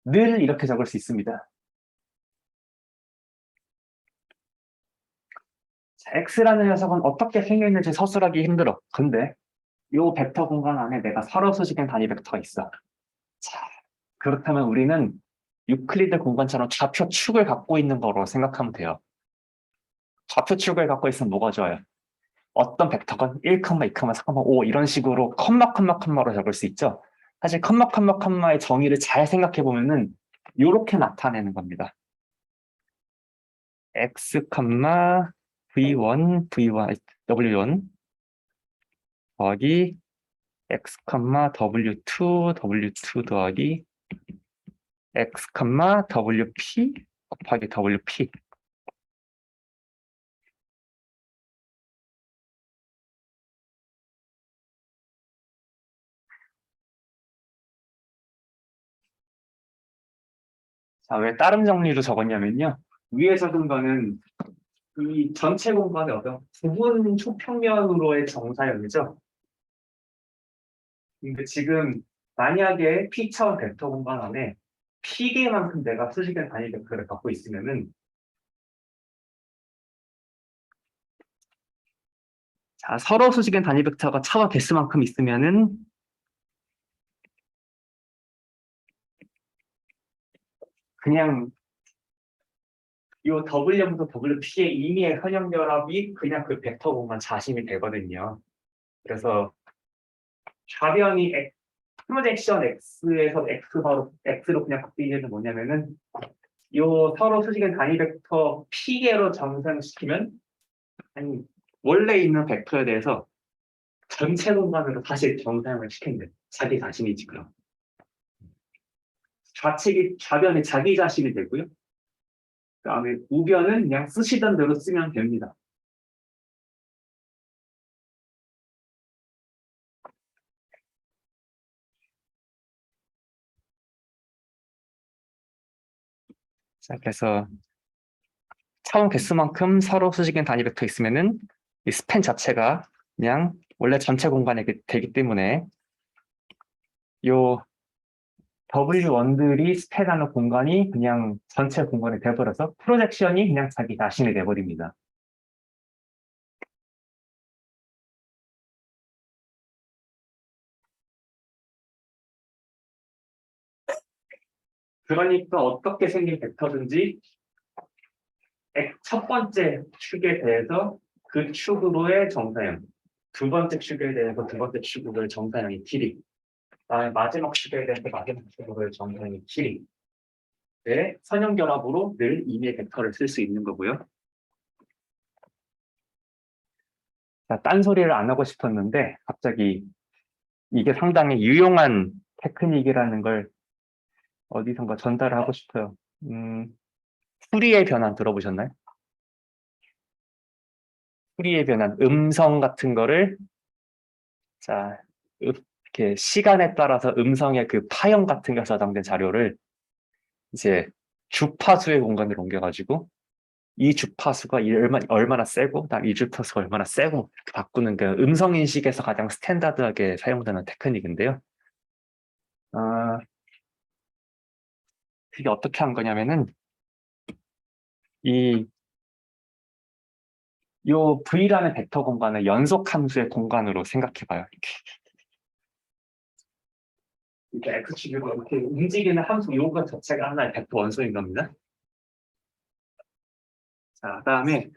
늘 이렇게 적을 수 있습니다. 자, X라는 녀석은 어떻게 생겼는지 서술하기 힘들어. 근데 이 벡터 공간 안에 내가 서로 소식인 단위 벡터가 있어. 자, 그렇다면 우리는 유클리드 공간처럼 좌표축을 갖고 있는 거로 생각하면 돼요. 좌표축을 갖고 있으면 뭐가 좋아요? 어떤 벡터건 1, 2, 4, 5 이런 식으로 컴마로 적을 수 있죠. 사실 컴마의 정의를 잘 생각해 보면은 이렇게 나타내는 겁니다. x, v1, w1 더하기 x, w2 더하기 x, wp 곱하기 wp. 자, 왜 다른 정리로 적었냐면요. 위에 적은 거는 이 전체 공간의 어떤 부분 초평면으로의 정사형이죠. 근데 지금 만약에 P차원 벡터 공간 안에 P개만큼 내가 수직의 단위 벡터를 갖고 있으면은, 자, 서로 수직의 단위 벡터가 차와 개수만큼 있으면은 그냥 이 W부터 WP의 임의의 현역결합이 그냥 그 벡터 공간 자심이 되거든요. 그래서 좌변이 프로젝션 X에서 X 바로 X로 그냥 바뀌는 게 뭐냐면은 이 서로 수직의 단위 벡터 P개로 정상시키면, 아니, 원래 있는 벡터에 대해서 전체 공간으로 다시 정상을 시킨대. 자기 자신이지 그럼. 좌변이 자기 자신이 되고요. 그다음에 우변은 그냥 쓰시던 대로 쓰면 됩니다. 자, 그래서 차원 개수만큼 서로 수직인 단위 벡터 있으면은 이 스팬 자체가 그냥 원래 전체 공간에 되기 때문에 요 W1들이 스팬하는 공간이 그냥 전체 공간이 돼버려서 프로젝션이 그냥 자기 자신이 돼버립니다. 그러니까 어떻게 생긴 벡터든지 첫 번째 축에 대해서 그 축으로의 정사형, 두 번째 축에 대해서 두 번째 축으로의 정사형이 길이, 그다음에 마지막 축에 대해서 마지막 축으로의 정사형이 길이. 의 선형결합으로 늘 임의 벡터를 쓸 수 있는 거고요. 자, 딴소리를 안 하고 싶었는데 갑자기 이게 상당히 유용한 테크닉이라는 걸 어디선가 전달을 하고 싶어요. 풀이의 변환 들어보셨나요? 풀이의 변환, 음성 같은 거를, 자, 이렇게 시간에 따라서 음성의 그 파형 같은 게 저장된 자료를 이제 주파수의 공간으로 옮겨가지고 이 주파수가 얼마나 세고 그다음 이 주파수가 얼마나 세고 이렇게 바꾸는 그 음성 인식에서 가장 스탠다드하게 사용되는 테크닉인데요. 그게 어떻게 한 거냐면은 이 요 V라는 벡터 공간을 연속 함수의 공간으로 생각해 봐요. 이렇게 X축으로 이렇게 움직이는 함수 요거 자체가 하나의 벡터 원소인 겁니다. 자, 그다음에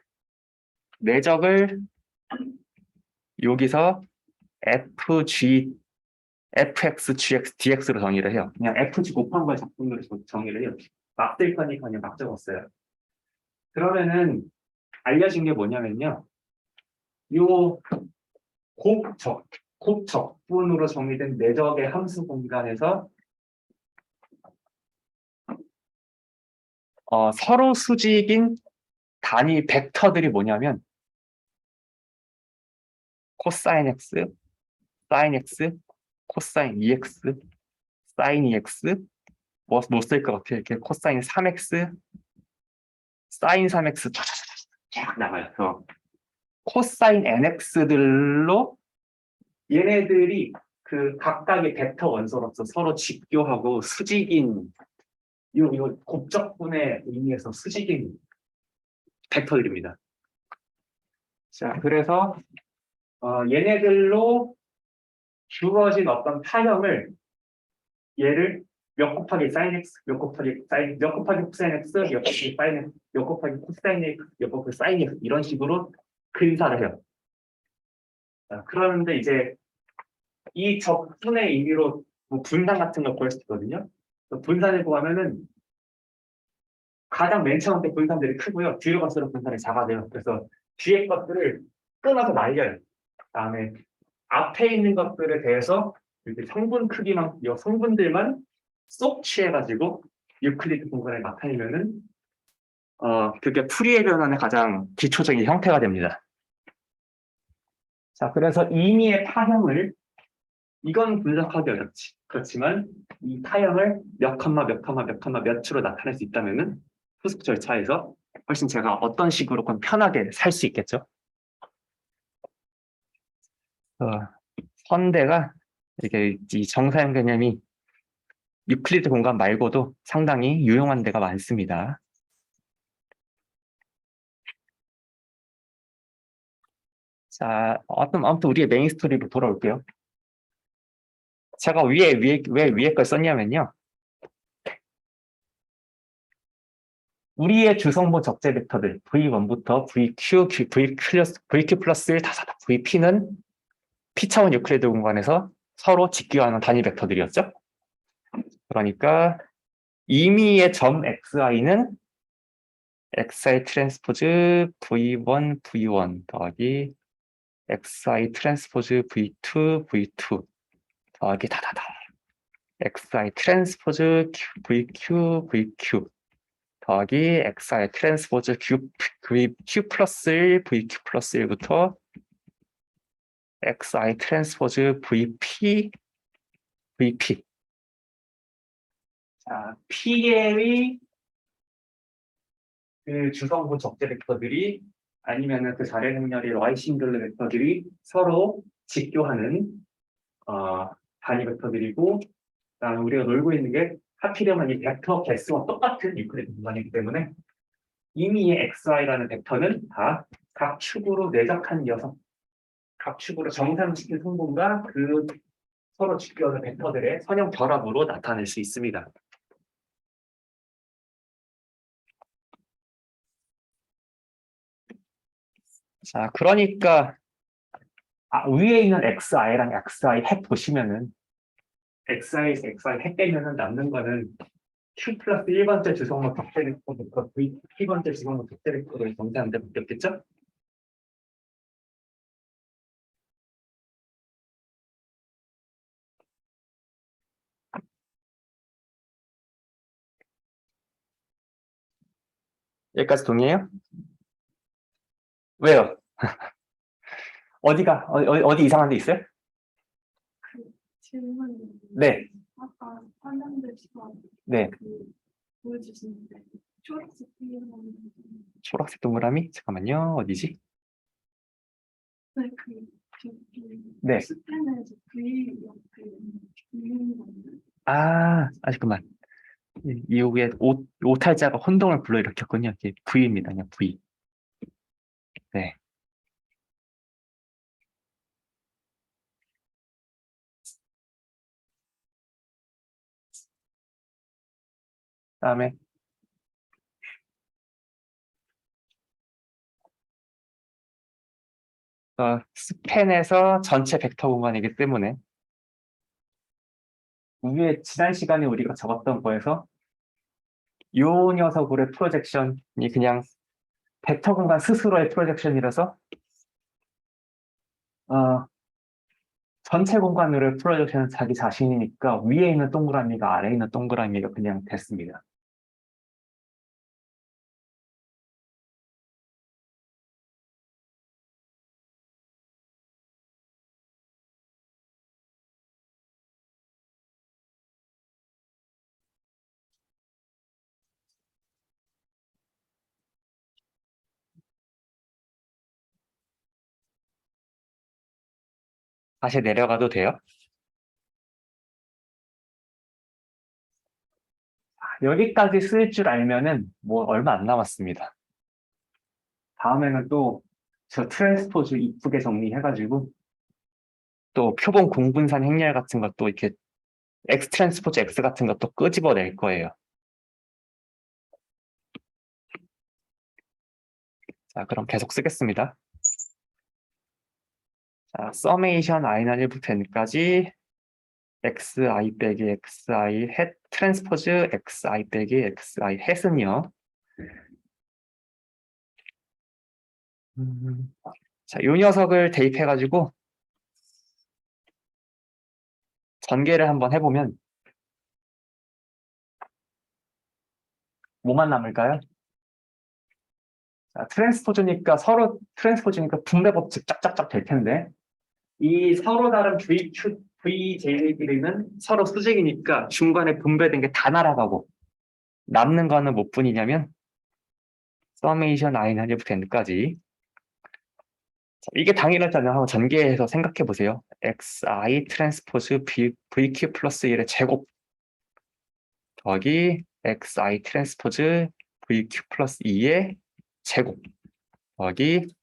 내적을 여기서 fx, gx, dx로 정의를 해요. 그냥 fg 곱한 걸 작분으로 정의를 해요. 막 될 거니까 그냥 막 적었어요. 그러면은 알려진 게 뭐냐면요. 요 곱적분으로 정의된 내적의 함수 공간에서 서로 수직인 단위 벡터들이 뭐냐면 코사인 x, 사인 x, 코사인 2x, 사인 2x, 뭐 쓸 것 같아요. 이렇게 코사인 3x, 사인 3x 쫙 나가요. 그래서 코사인 nx들로 얘네들이 그 각각의 벡터 원소로서 서로 직교하고 수직인 요 곱적분의 의미에서 수직인 벡터들입니다. 자, 그래서 얘네들로 주어진 어떤 파형을 얘를 몇 곱하기 사인 x, 몇 곱하기 코사인 x, 몇 곱하기 사인 x, 몇 곱하기 코사인 x, 몇 곱하기 사인 x 이런 식으로 근사를 해요. 자, 그러는데 이제 이 적분의 의미로 뭐 분산 같은 걸 구할 수 있거든요. 분산해보고 하면은 가장 맨 처음 때 분산들이 크고요. 뒤로 갈수록 분산이 작아져요. 그래서 뒤에 것들을 끊어서 날려요. 다음에 앞에 있는 것들에 대해서 이렇게 성분 크기만, 이 성분들만 쏙 취해가지고 유클리드 공간에 나타내면은 그게 풀이의 변환의 가장 기초적인 형태가 됩니다. 자, 그래서 임의의 파형을 이건 분석하기 어렵지. 그렇지만 이 파형을 몇 컴마 몇 컴마 몇 컴마 몇 초로 나타낼 수 있다면은 후속 절차에서 훨씬 제가 어떤 식으로 건 편하게 살 수 있겠죠. 어, 선대가 이게 이 정사형 개념이 유클리드 공간 말고도 상당히 유용한 데가 많습니다. 자, 아무튼 우리의 메인 스토리로 돌아올게요. 제가 왜 위에 걸 썼냐면요. 우리의 주성모 적재 벡터들 V1부터 VQ 플러스 다사다 VP는 P차원 유클리드 공간에서 서로 직교하는 단위 벡터들이었죠. 그러니까 임의의 점 XI는 XI 트랜스포즈 V1, V1 더하기 XI 트랜스포즈 V2, V2 더하기 다다다 XI 트랜스포즈 VQ, VQ 더하기 XI 트랜스포즈 Q 플러스 1, VQ 플러스 1부터 XI 트랜스포즈 VP, VP. 자, P의 그 주성분 적재 벡터들이 아니면은 그 자리 행렬의 Y 싱글러 벡터들이 서로 직교하는 단위 벡터들이고, 그다음에 우리가 놀고 있는 게 하필이면 이 벡터 개수와 똑같은 유클리드 공간이기 때문에 임의의 XI라는 벡터는 다 각 축으로 내적한 녀석, 각 축으로 정상시킨 성분과 그 서로 직교하는 벡터들의 선형 결합으로 나타낼 수 있습니다. 자, 그러니까 위에 있는 XI랑 XI 핵 보시면은 XI에서 XI 핵 빼면은 남는 거는 Q 플러스 1번째 주성모 적재 벡터 V P번째 주성모 적재 벡터를 정리하는 데 밖에 없겠죠? 여기까지 동의해요? 왜요? 어디 이상한 데 있어요? 질문이 네, 아까 환자들 시간 네. 보여주시는데 초록색 띄어놓은 초록색 동그라미? 잠깐만요. 어디지? 네, 네. 스캔에서 V 옆에 있는 건데 잠깐만. 이 위에 오탈자가 혼동을 불러일으켰군요. 이게 V입니다. 그냥 V. 네. 다음에 스팬에서 전체 벡터 공간이기 때문에 위에 지난 시간에 우리가 적었던 거에서 이 녀석으로의 프로젝션이 그냥 벡터 공간 스스로의 프로젝션이라서 전체 공간으로의 프로젝션은 자기 자신이니까 위에 있는 동그라미가 아래에 있는 동그라미가 그냥 됐습니다. 다시 내려가도 돼요? 여기까지 쓸 줄 알면은 뭐 얼마 안 남았습니다. 다음에는 또 저 트랜스포즈 이쁘게 정리해가지고 또 표본 공분산 행렬 같은 것도 이렇게 X 트랜스포즈 X 같은 것도 끄집어낼 거예요. 자, 그럼 계속 쓰겠습니다. 자, 서메이션 i는 1부터 n까지 xi 빼기 xi 햇 트랜스포즈 xi 빼기 xi 햇은요. 자, 이 녀석을 대입해가지고 전개를 한번 해보면 뭐만 남을까요? 자, 트랜스포즈니까 분배 법칙 짝짝짝 될 텐데 이 서로 다른 VJ들끼리는 서로 수직이니까 중간에 분배된 게 다 날아가고 남는 거는 뭐 뿐이냐면 서메이션 i 하나부터 n까지. 이게 당연하잖아요. 한번 전개해서 생각해 보세요. xi 트랜스포즈 vq 플러스 1의 제곱 더하기 xi 트랜스포즈 vq 플러스 2의 제곱 더하기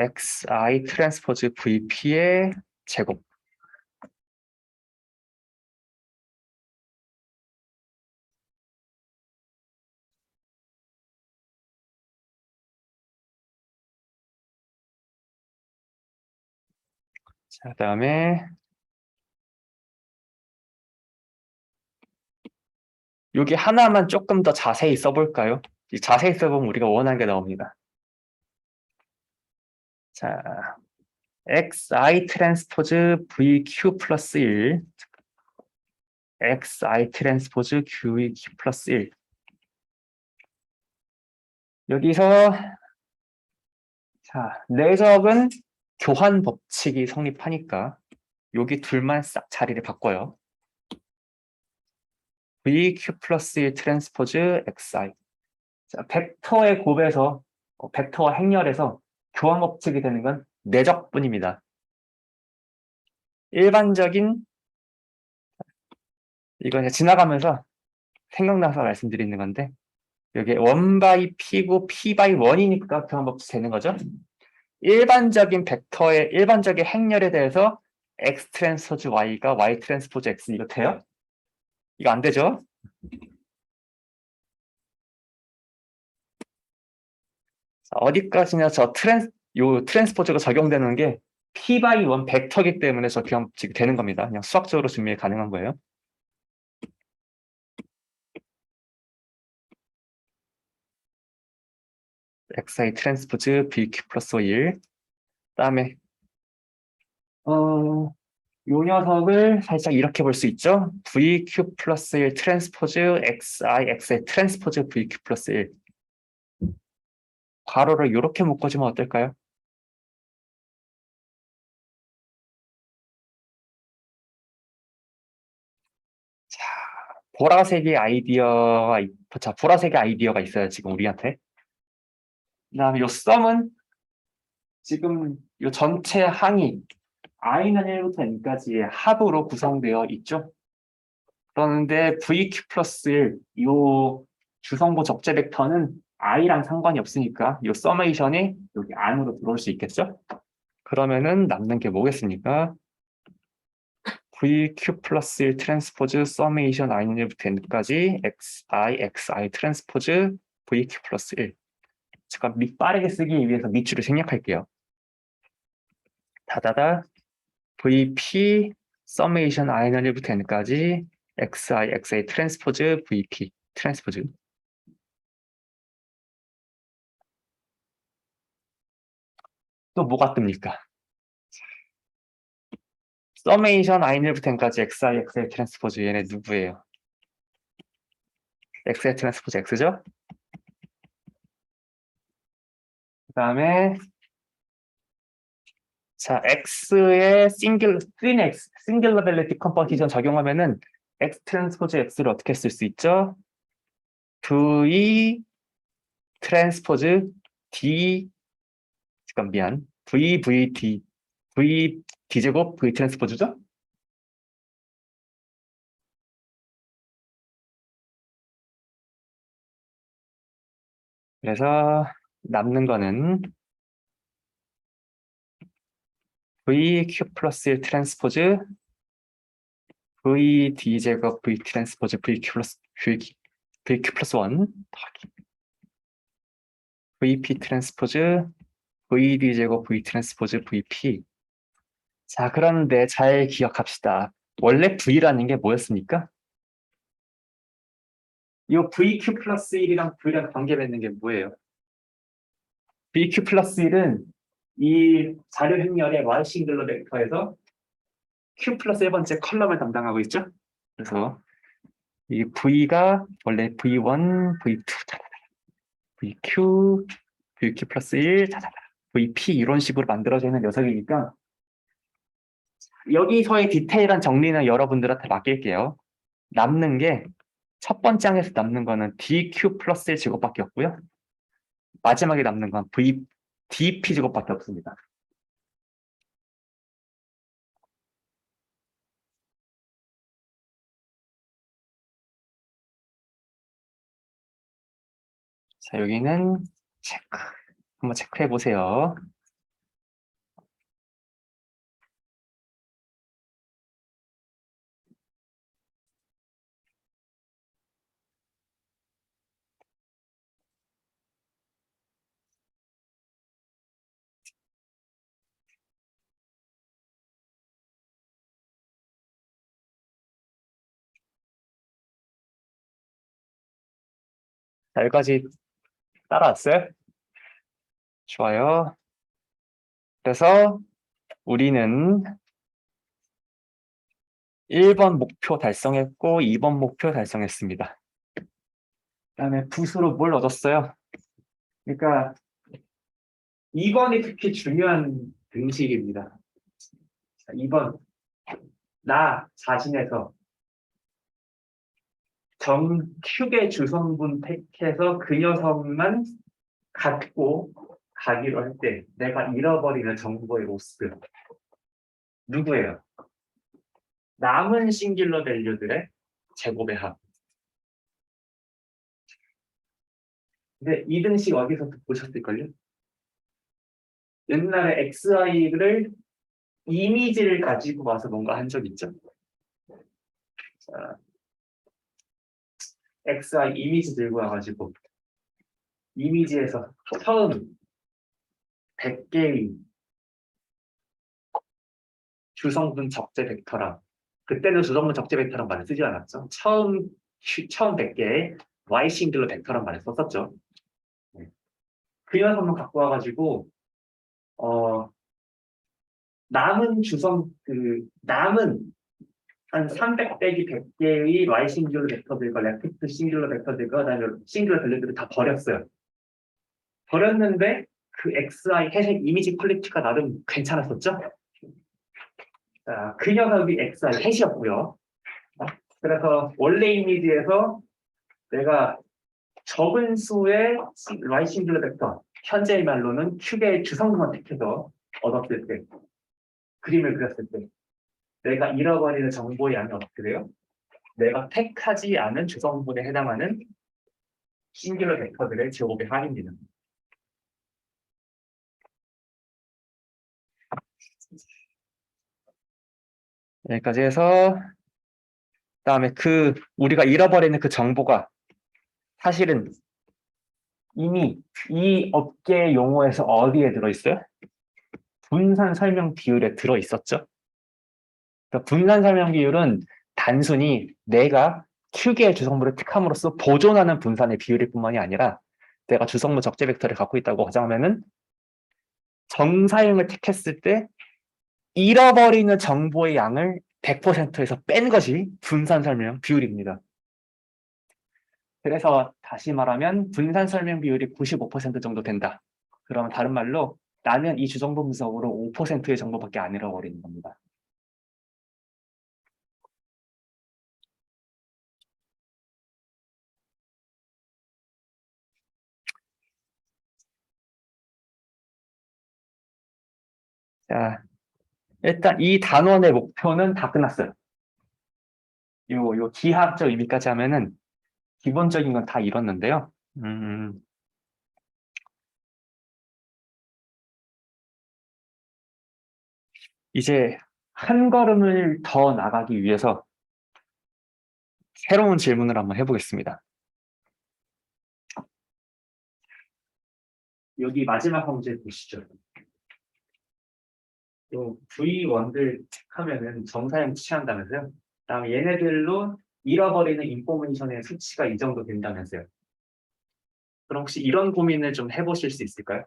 xi 트랜스포즈 vp의 제곱. 자, 그다음에 여기 하나만 조금 더 자세히 써볼까요? 자세히 써보면 우리가 원하는 게 나옵니다. 자, xi 트랜스포즈 vq 플러스 1 xi 트랜스포즈 qq 플러스 1 여기서 자, 내적은 교환 법칙이 성립하니까 여기 둘만 싹 자리를 바꿔요. vq 플러스 1 트랜스포즈 xi. 자, 벡터의 곱에서 벡터와 행렬에서 교환 법칙이 되는 건 내적뿐입니다. 일반적인 이거 이제 지나가면서 생각나서 말씀드리는 건데 여기 1 by p고 p by 1이니까 교환 법칙 되는 거죠. 일반적인 벡터의 일반적인 행렬에 대해서 x 트랜스포즈 y가 y 트랜스포즈 x 이거 돼요? 이거 안 되죠? 자, 어디까지나 요 트랜스포즈가 적용되는 게 p by 1 벡터이기 때문에 저 교환 법칙이 되는 겁니다. 그냥 수학적으로 증명이 가능한 거예요. xi 트랜스포즈 bq 플러스 1 그다음에 요 녀석을 살짝 이렇게 볼 수 있죠. vq 플러스 1 트랜스포즈 xi 트랜스포즈 vq 플러스 1 괄호를 이렇게 묶어주면 어떨까요? 자, 보라색의 아이디어가 있어요. 지금 우리한테. 그다음에 요 썸은 지금 요 전체 항이 i는 1부터 n까지의 합으로 구성되어 있죠. 그런데 vq 플러스 1, 요 주성고 적재 벡터는 i랑 상관이 없으니까 요 서메이션이 여기 안으로 들어올 수 있겠죠? 그러면은 남는 게 뭐겠습니까? vq 플러스 1 트랜스포즈 서메이션 i는 1부터 n까지 xi 트랜스포즈 vq 플러스 1. 제가 빠르게 쓰기 위해서 밑줄을 생략할게요. 다다다 vp 서메이션 i는 1부터 n까지 xi 트랜스포즈 vp 트랜스포즈. 또 뭐가 뜹니까? 서메이션 i는 1부터 n까지 xi 트랜스포즈 얘네 누구예요? xi 트랜스포즈 x죠? 그 다음에 자, x의 싱귤러빌리티 컴포지션 적용하면은 x 트랜스포즈 x를 어떻게 쓸 수 있죠? v 트랜스포즈 d 잠깐 미안 v d제곱 v 트랜스포즈죠? 그래서 남는 거는 vq 플러스 1 트랜스포즈 v d제곱 v 트랜스포즈 vq 플러스 1 더하기 vp 트랜스포즈 vd 제곱 v 트랜스포즈 vp. 자, 그런데 잘 기억합시다. 원래 v라는 게 뭐였습니까? 이 vq 플러스 1이랑 v랑 관계 맺는 게 뭐예요? vq 플러스 1은 이 자료 행렬의 y 싱글러 벡터에서 q 플러스 1번째 컬럼을 담당하고 있죠? 그래서 이 v가 원래 v1, v2, vq, vq 플러스 1, vp 이런 식으로 만들어져 있는 녀석이니까 여기서의 디테일한 정리는 여러분들한테 맡길게요. 남는 게 첫 번째 항에서 남는 거는 dq 플러스 1 제곱밖에 없고요. 마지막에 남는 건 dp 제곱밖에 없습니다. 자, 여기는 체크. 한번 체크해 보세요. 자, 여기까지 따라왔어요? 좋아요. 그래서 우리는 1번 목표 달성했고 2번 목표 달성했습니다. 그다음에 붓으로 뭘 얻었어요? 그러니까 2번이 특히 중요한 등식입니다. 자, 2번 나 자신에서 정축의 주성분 택해서 그 녀석만 갖고 가기로 할 때 내가 잃어버리는 정보의 로스 누구예요? 남은 싱귤러 밸류들의 제곱의 합. 근데 이 등식 어디서 보셨을걸요? 옛날에 XI를 이미지를 가지고 와서 뭔가 한 적 있죠? 자, XI 이미지 들고 와가지고 이미지에서 처음 100개의 주성분 적재 벡터랑 그때는 주성분 적재 벡터란 말을 쓰지 않았죠. 처음 100개의 Y 싱글러 벡터란 말을 썼었죠. 네. 그 녀석만 갖고 와가지고 남은 남은 한 300 빼기 100개의 Y 싱귤러 벡터들과 레프트 싱귤러 벡터들과 그다음에 싱귤러 밸류들을 다 버렸어요. 버렸는데 그 XI 해석 이미지 퀄리티가 나름 괜찮았었죠? 자, 그 녀석이 XI 해시였고요. 그래서 원래 이미지에서 내가 적은 수의 Y 싱귤러 벡터, 현재의 말로는 Q의 주성분만 택해서 얻었을 때, 그림을 그렸을 때 내가 잃어버리는 정보의 양이 어떻게 돼요? 내가 택하지 않은 주성분에 해당하는 싱귤러 벡터들의 제곱의 합입니다. 여기까지 해서 그다음에 우리가 잃어버리는 그 정보가 사실은 이미 이 업계 용어에서 어디에 들어있어요? 분산 설명 비율에 들어있었죠. 그러니까 분산 설명 비율은 단순히 내가 Q개의 주성분을 택함으로써 보존하는 분산의 비율일 뿐만이 아니라 내가 주성분 적재 벡터를 갖고 있다고 가정하면은 정사형을 택했을 때 잃어버리는 정보의 양을 100%에서 뺀 것이 분산 설명 비율입니다. 그래서 다시 말하면 분산 설명 비율이 95% 정도 된다. 그러면 다른 말로 나는 이 주정보 분석으로 5%의 정보밖에 안 잃어버리는 겁니다. 자, 일단 이 단원의 목표는 다 끝났어요. 요 기하학적 의미까지 하면은 기본적인 건 다 이뤘는데요. 이제 한 걸음을 더 나가기 위해서 새로운 질문을 한번 해보겠습니다. 여기 마지막 문제 보시죠. 요 V1들 하면은 정사형 취한다면서요? 그다음에 얘네들로 잃어버리는 인포메이션의 수치가 이 정도 된다면서요? 그럼 혹시 이런 고민을 좀 해보실 수 있을까요?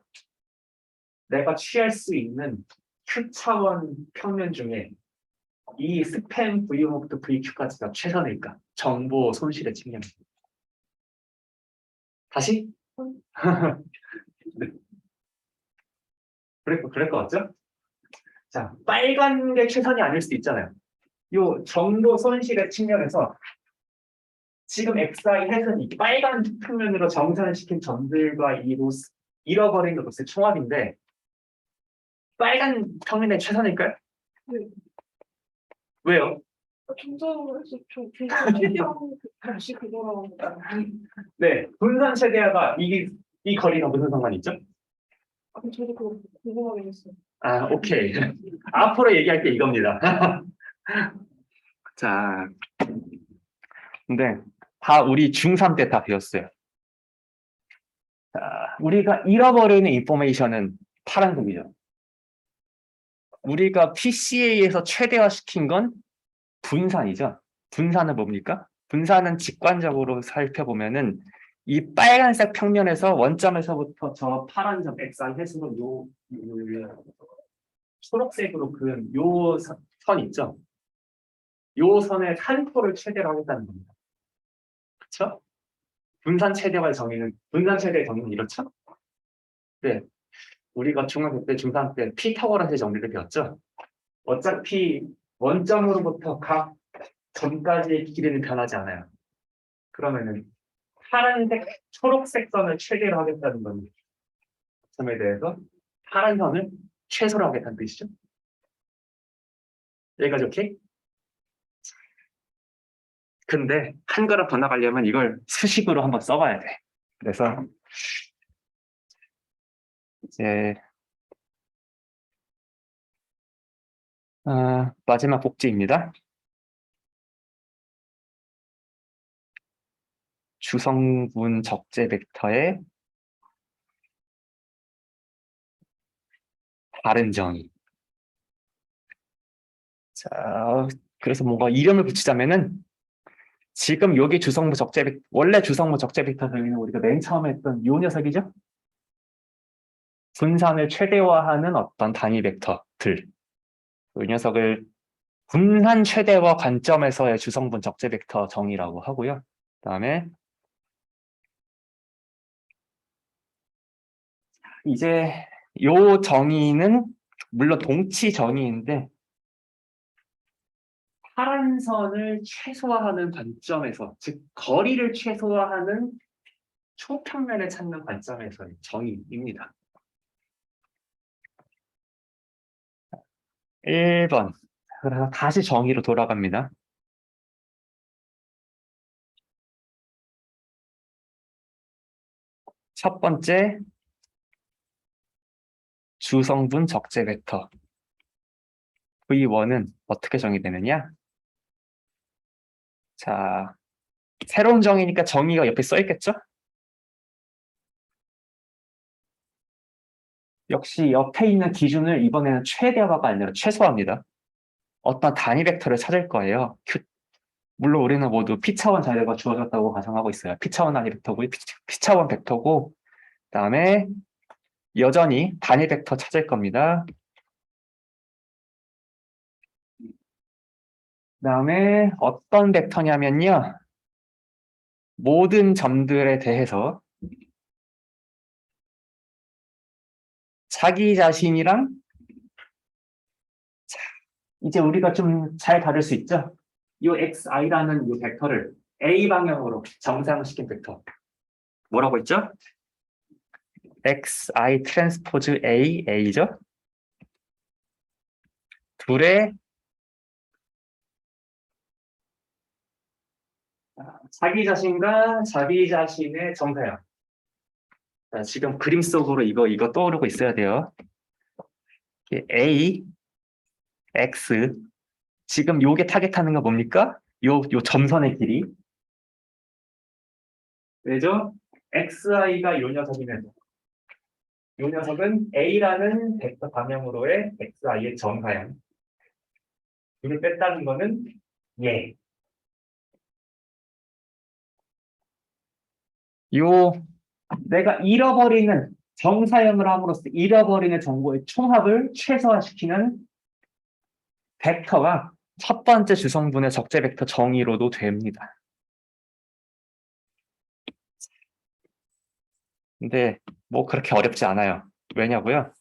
내가 취할 수 있는 Q차원 평면 중에 이 스팸 V목부터 VQ까지가 최선일까? 정보 손실의 측면. 다시? 네. 그럴 것 같죠? 자, 빨간 게 최선이 아닐 수도 있잖아요. 요 정보 손실의 측면에서 지금 xi 햇은 이 빨간 평면으로 정산시킨 점들과 이 로스, 잃어버린 로스의 총합인데 빨간 평면의 최선일까요? 네. 왜요? 중성으로 해서 좀 중성 최대한 다시 그거랑 네, 분산 최대화가 이 거리가 무슨 상관이 있죠? 저도 그거 궁금하게 했어요. 아, 오케이. 앞으로 얘기할 게 이겁니다. 자, 근데 다 우리 중3 때 다 배웠어요. 자, 우리가 잃어버리는 인포메이션은 파란색이죠. 우리가 PCA에서 최대화시킨 건 분산이죠. 분산은 뭡니까? 분산은 직관적으로 살펴보면은 이 빨간색 평면에서 원점에서부터 저 파란 점 xi 해수로 요 초록색으로 그은 요 선 있죠. 요 선의 산토를 최대로 하겠다는 겁니다. 그렇죠? 분산 최대화의 정의는 분산 최대의 정의는 이렇죠. 네, 우리가 중학교 때 중3 때 피타고라스의 정리를 배웠죠. 어차피 원점으로부터 각 점까지의 길이는 변하지 않아요. 그러면은 파란색, 초록색 선을 최대로 하겠다는 건 점에 대해서 파란 선을 최소로 하겠다는 뜻이죠. 여기까지 오케이? 근데 한 걸음 더 나가려면 이걸 수식으로 한번 써봐야 돼. 그래서 이제 마지막 복지입니다. 주성분 적재 벡터의 다른 정의. 자, 그래서 뭔가 이름을 붙이자면은 지금 여기 주성분 적재 벡터, 원래 주성분 적재 벡터 정의는 우리가 맨 처음에 했던 요 녀석이죠? 분산을 최대화하는 어떤 단위 벡터들. 이 녀석을 분산 최대화 관점에서의 주성분 적재 벡터 정의라고 하고요. 그다음에 이제 요 정의는 물론 동치 정의인데 파란 선을 최소화하는 관점에서, 즉 거리를 최소화하는 초평면을 찾는 관점에서의 정의입니다. 1번. 그래서 다시 정의로 돌아갑니다. 첫 번째, 주성분 적재 벡터 V1은 어떻게 정의되느냐? 자, 새로운 정의니까 정의가 옆에 써 있겠죠? 역시 옆에 있는 기준을 이번에는 최대화가 아니라 최소화합니다. 어떤 단위 벡터를 찾을 거예요. 물론 우리는 모두 P차원 자료가 주어졌다고 가정하고 있어요. P차원 단위 벡터고 P차원 벡터고 그다음에 여전히 단위 벡터 찾을 겁니다. 그다음에 어떤 벡터냐면요. 모든 점들에 대해서 자기 자신이랑 이제 우리가 좀 잘 다룰 수 있죠? 이 xi라는 이 벡터를 a 방향으로 정상시킨 벡터 뭐라고 했죠? xi 트랜스포즈 a, a죠? 둘의 자기 자신과 자기 자신의 정사형. 자, 지금 그림 속으로 이거 떠오르고 있어야 돼요. A, X. 지금 요게 타겟하는 거 뭡니까? 요 점선의 길이. 왜죠? XI가 요 녀석이면 요 녀석은 A라는 벡터 방향으로의 XI의 정사형. 이걸 뺐다는 거는 예. 요 내가 잃어버리는 정사형을 함으로써 잃어버리는 정보의 총합을 최소화시키는 벡터가 첫 번째 주성분의 적재 벡터 정의로도 됩니다. 근데 뭐 그렇게 어렵지 않아요. 왜냐고요?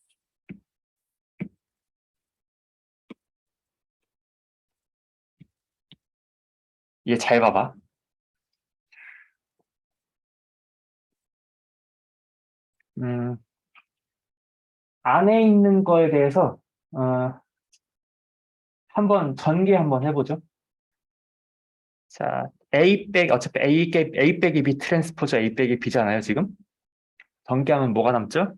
얘 잘 봐봐. 안에 있는 거에 대해서 한번 전개 한번 해보죠. 자, 어차피 A 빼기 B 트랜스포즈 A 빼기 B잖아요, 지금. 전개하면 뭐가 남죠?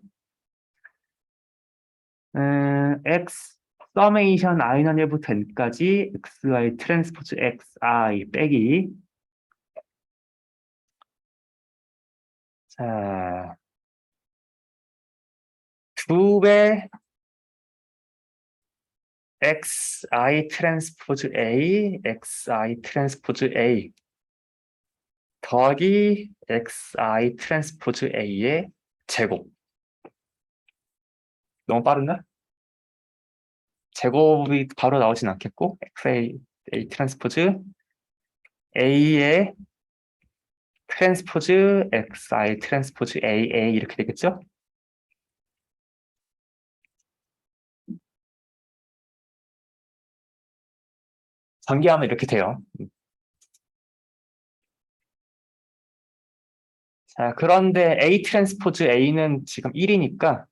X 서메이션 i는 1부터 n까지 xi 트랜스포즈 xi 빼기 자, 2배 xi 트랜스포즈 A xi 트랜스포즈 A 더하기 xi 트랜스포즈 A의 제곱. 너무 빠른가? 제곱이 바로 나오진 않겠고 xi A 트랜스포즈 A의 트랜스포즈 xi 트랜스포즈 AA 이렇게 되겠죠? 전개하면 이렇게 돼요. 자, 그런데 A 트랜스포즈 A는 지금 1이니까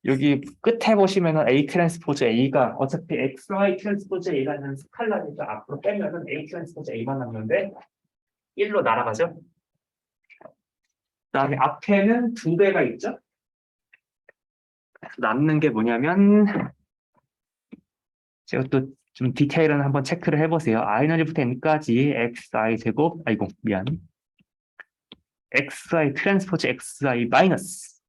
여기 끝에 보시면은 A 트랜스포즈 A가 어차피 XY 트랜스포즈 A라는 스칼라니까 앞으로 빼면은 A 트랜스포즈 A만 남는데 1로 날아가죠. 그다음에 앞에는 2배가 있죠. 남는 게 뭐냐면 제가 또 좀 디테일은 한번 체크를 해보세요. i는 1부터 n까지 xi 제곱 아이고 미안 xi 트랜스포즈 xi 마이너스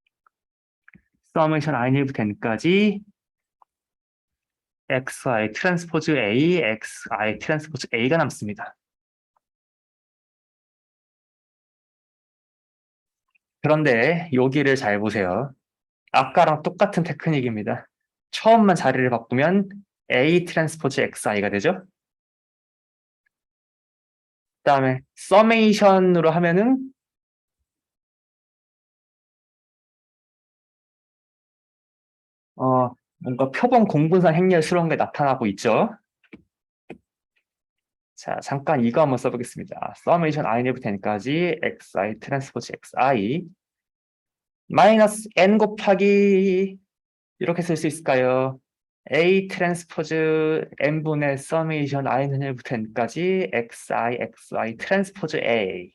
서메이션 i는 1부터 n까지 xi 트랜스포즈 a xi 트랜스포즈 a가 남습니다. 그런데 여기를 잘 보세요. 아까랑 똑같은 테크닉입니다. 처음만 자리를 바꾸면 A 트랜스포즈 XI가 되죠. 그다음에 서메이션으로 하면은 뭔가 표본 공분산 행렬스러운 게 나타나고 있죠. 자, 잠깐 이거 한번 써보겠습니다. 서메이션 i부터 n까지 xi 트랜스포즈 xi 마이너스 n 곱하기 이렇게 쓸 수 있을까요? A 트랜스포즈 n분의 서메이션 i는 1부터 n까지 xi 트랜스포즈 a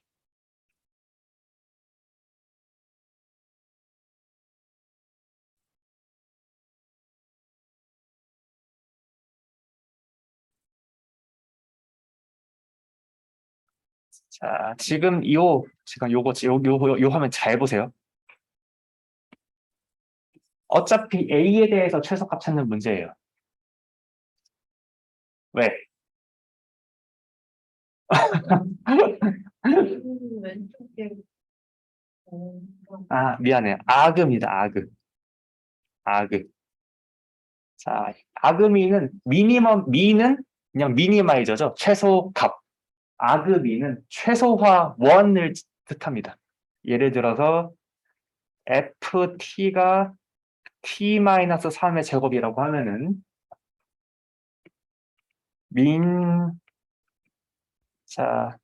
자, 지금 요 화면 잘 보세요. 어차피 A에 대해서 최소값 찾는 문제예요. 왜? 왼쪽에 어, 미안해요. 아금이다, 아금. 아금. 자, 아금이는 미는 그냥 미니마이저죠. 최소값. 아금이는 최소화 원을 뜻합니다. 예를 들어서 ft가 t-3의 제곱이라고 하면은 자,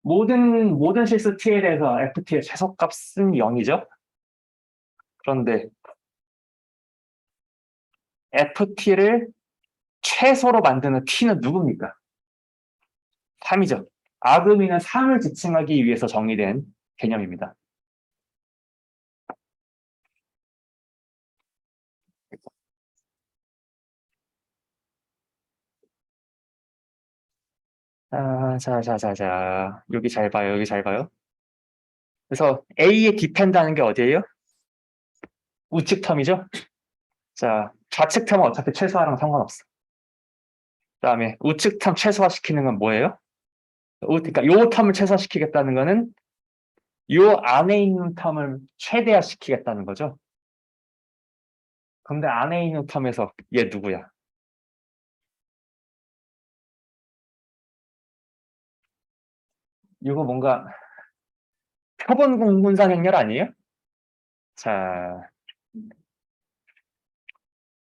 모든 실수 t에 대해서 ft의 최소값은 0이죠. 그런데 ft를 최소로 만드는 t는 누굽니까? 3이죠. 아금이는 3을 지칭하기 위해서 정의된 개념입니다. 자. 여기 잘 봐요. 여기 잘 봐요. 그래서 A에 디펜드하는 게 어디예요? 우측 텀이죠? 자, 좌측 텀은 어차피 최소화랑 상관없어. 그 다음에 우측 텀 최소화시키는 건 뭐예요? 그러니까 요 텀을 최소화시키겠다는 거는 요 안에 있는 텀을 최대화시키겠다는 거죠. 근데 안에 있는 텀에서 얘 누구야? 이거 뭔가 표본 공분산 행렬 아니에요? 자,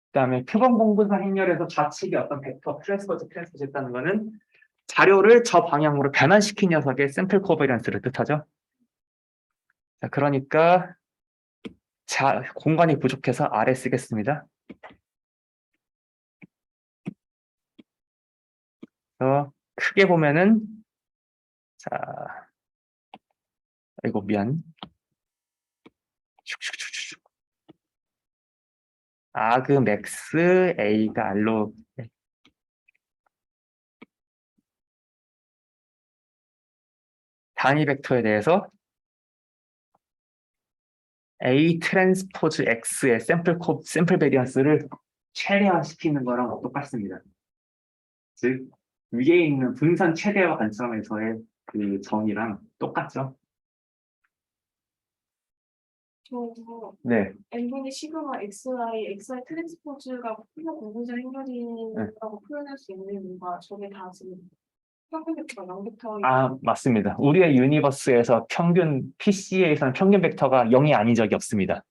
그다음에 표본 공분산 행렬에서 좌측에 어떤 벡터 트랜스포즈 있다는 거는 자료를 저 방향으로 변환시킨 녀석의 샘플 코베런스를 뜻하죠. 자, 그러니까 공간이 부족해서 아래 쓰겠습니다. 크게 보면은 자, 이거 미안. 슉슉슉슉. 아그 맥스 A가 R로 단위 벡터에 대해서 A 트랜스포즈 X의 샘플 베리언스를 최대화시키는 거랑 똑같습니다. 즉 위에 있는 분산 최대화 관점에서의 그 정의랑 똑같죠. 저 네. n분의 시그마 xi 트랜스포즈가 풀로 공분자 행렬이라고 표현할 수 있는 뭔가 저게 다 지금 평균 벡터가 0벡터. 아, 맞습니다. 우리의 유니버스에서 PC에서는 평균 벡터가 0이 아닌 적이 없습니다.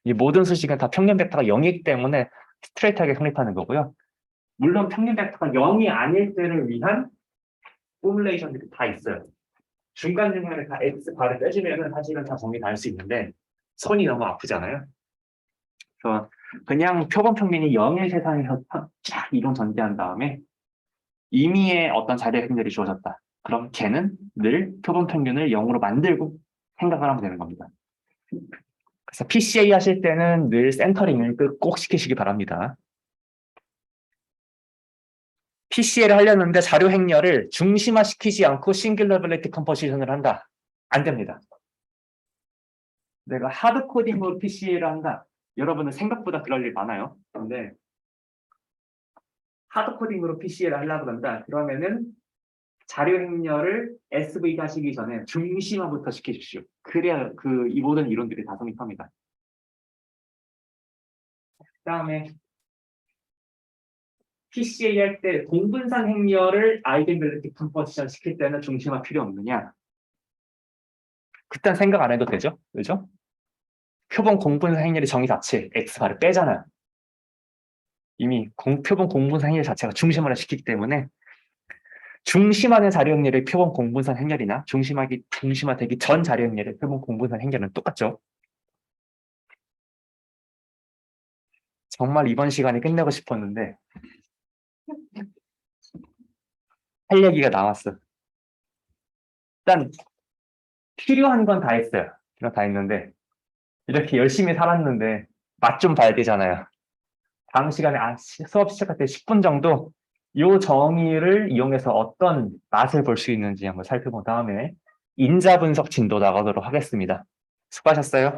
이 모든 수식은 다 평균 벡터가 0이기 때문에 스트레이트하게 성립하는 거고요. 물론 평균 벡터가 0이 아닐 때를 위한 포뮬레이션들이 다 있어요. 중간중간에 다 X 바를 빼주면은 사실은 다 정리 다 할 수 있는데 손이 너무 아프잖아요. 그래서 그냥 표본 평균이 0의 세상에서 쫙 이동 전개한 다음에 임의의 어떤 자리의 행렬이 주어졌다. 그럼 걔는 늘 표본 평균을 0으로 만들고 생각을 하면 되는 겁니다. 그래서 PCA 하실 때는 늘 센터링을 꼭 시키시기 바랍니다. PCA를 하려는데 자료 행렬을 중심화시키지 않고 싱귤러빌리티 컴포지션을 한다. 안 됩니다. 내가 하드코딩으로 PCA를 한다. 여러분은 생각보다 그럴 일 많아요. 근데 하드코딩으로 PCA를 하려고 한다. 그러면은 자료 행렬을 SV 하시기 전에 중심화부터 시키십시오. 그래야 이 모든 이론들이 다 성립합니다. 그다음에 PCA 할 때 공분산 행렬을 아이덴티티 컴포지션 시킬 때는 중심화 필요 없느냐? 그딴 생각 안 해도 되죠? 그죠? 표본 공분산 행렬의 정의 자체 X바를 빼잖아요. 이미 표본 공분산 행렬 자체가 중심화를 시키기 때문에 중심화된 자료 행렬의 표본 공분산 행렬이나 중심화되기 전 자료 행렬의 표본 공분산 행렬은 똑같죠. 정말 이번 시간에 끝내고 싶었는데 할 얘기가 나왔어. 일단 필요한 건 다 했어요. 다 했는데 이렇게 열심히 살았는데 맛 좀 봐야 되잖아요. 다음 시간에 수업 시작할 때 10분 정도 이 정의를 이용해서 어떤 맛을 볼 수 있는지 한번 살펴본 다음에 인자 분석 진도 나가도록 하겠습니다. 수고하셨어요.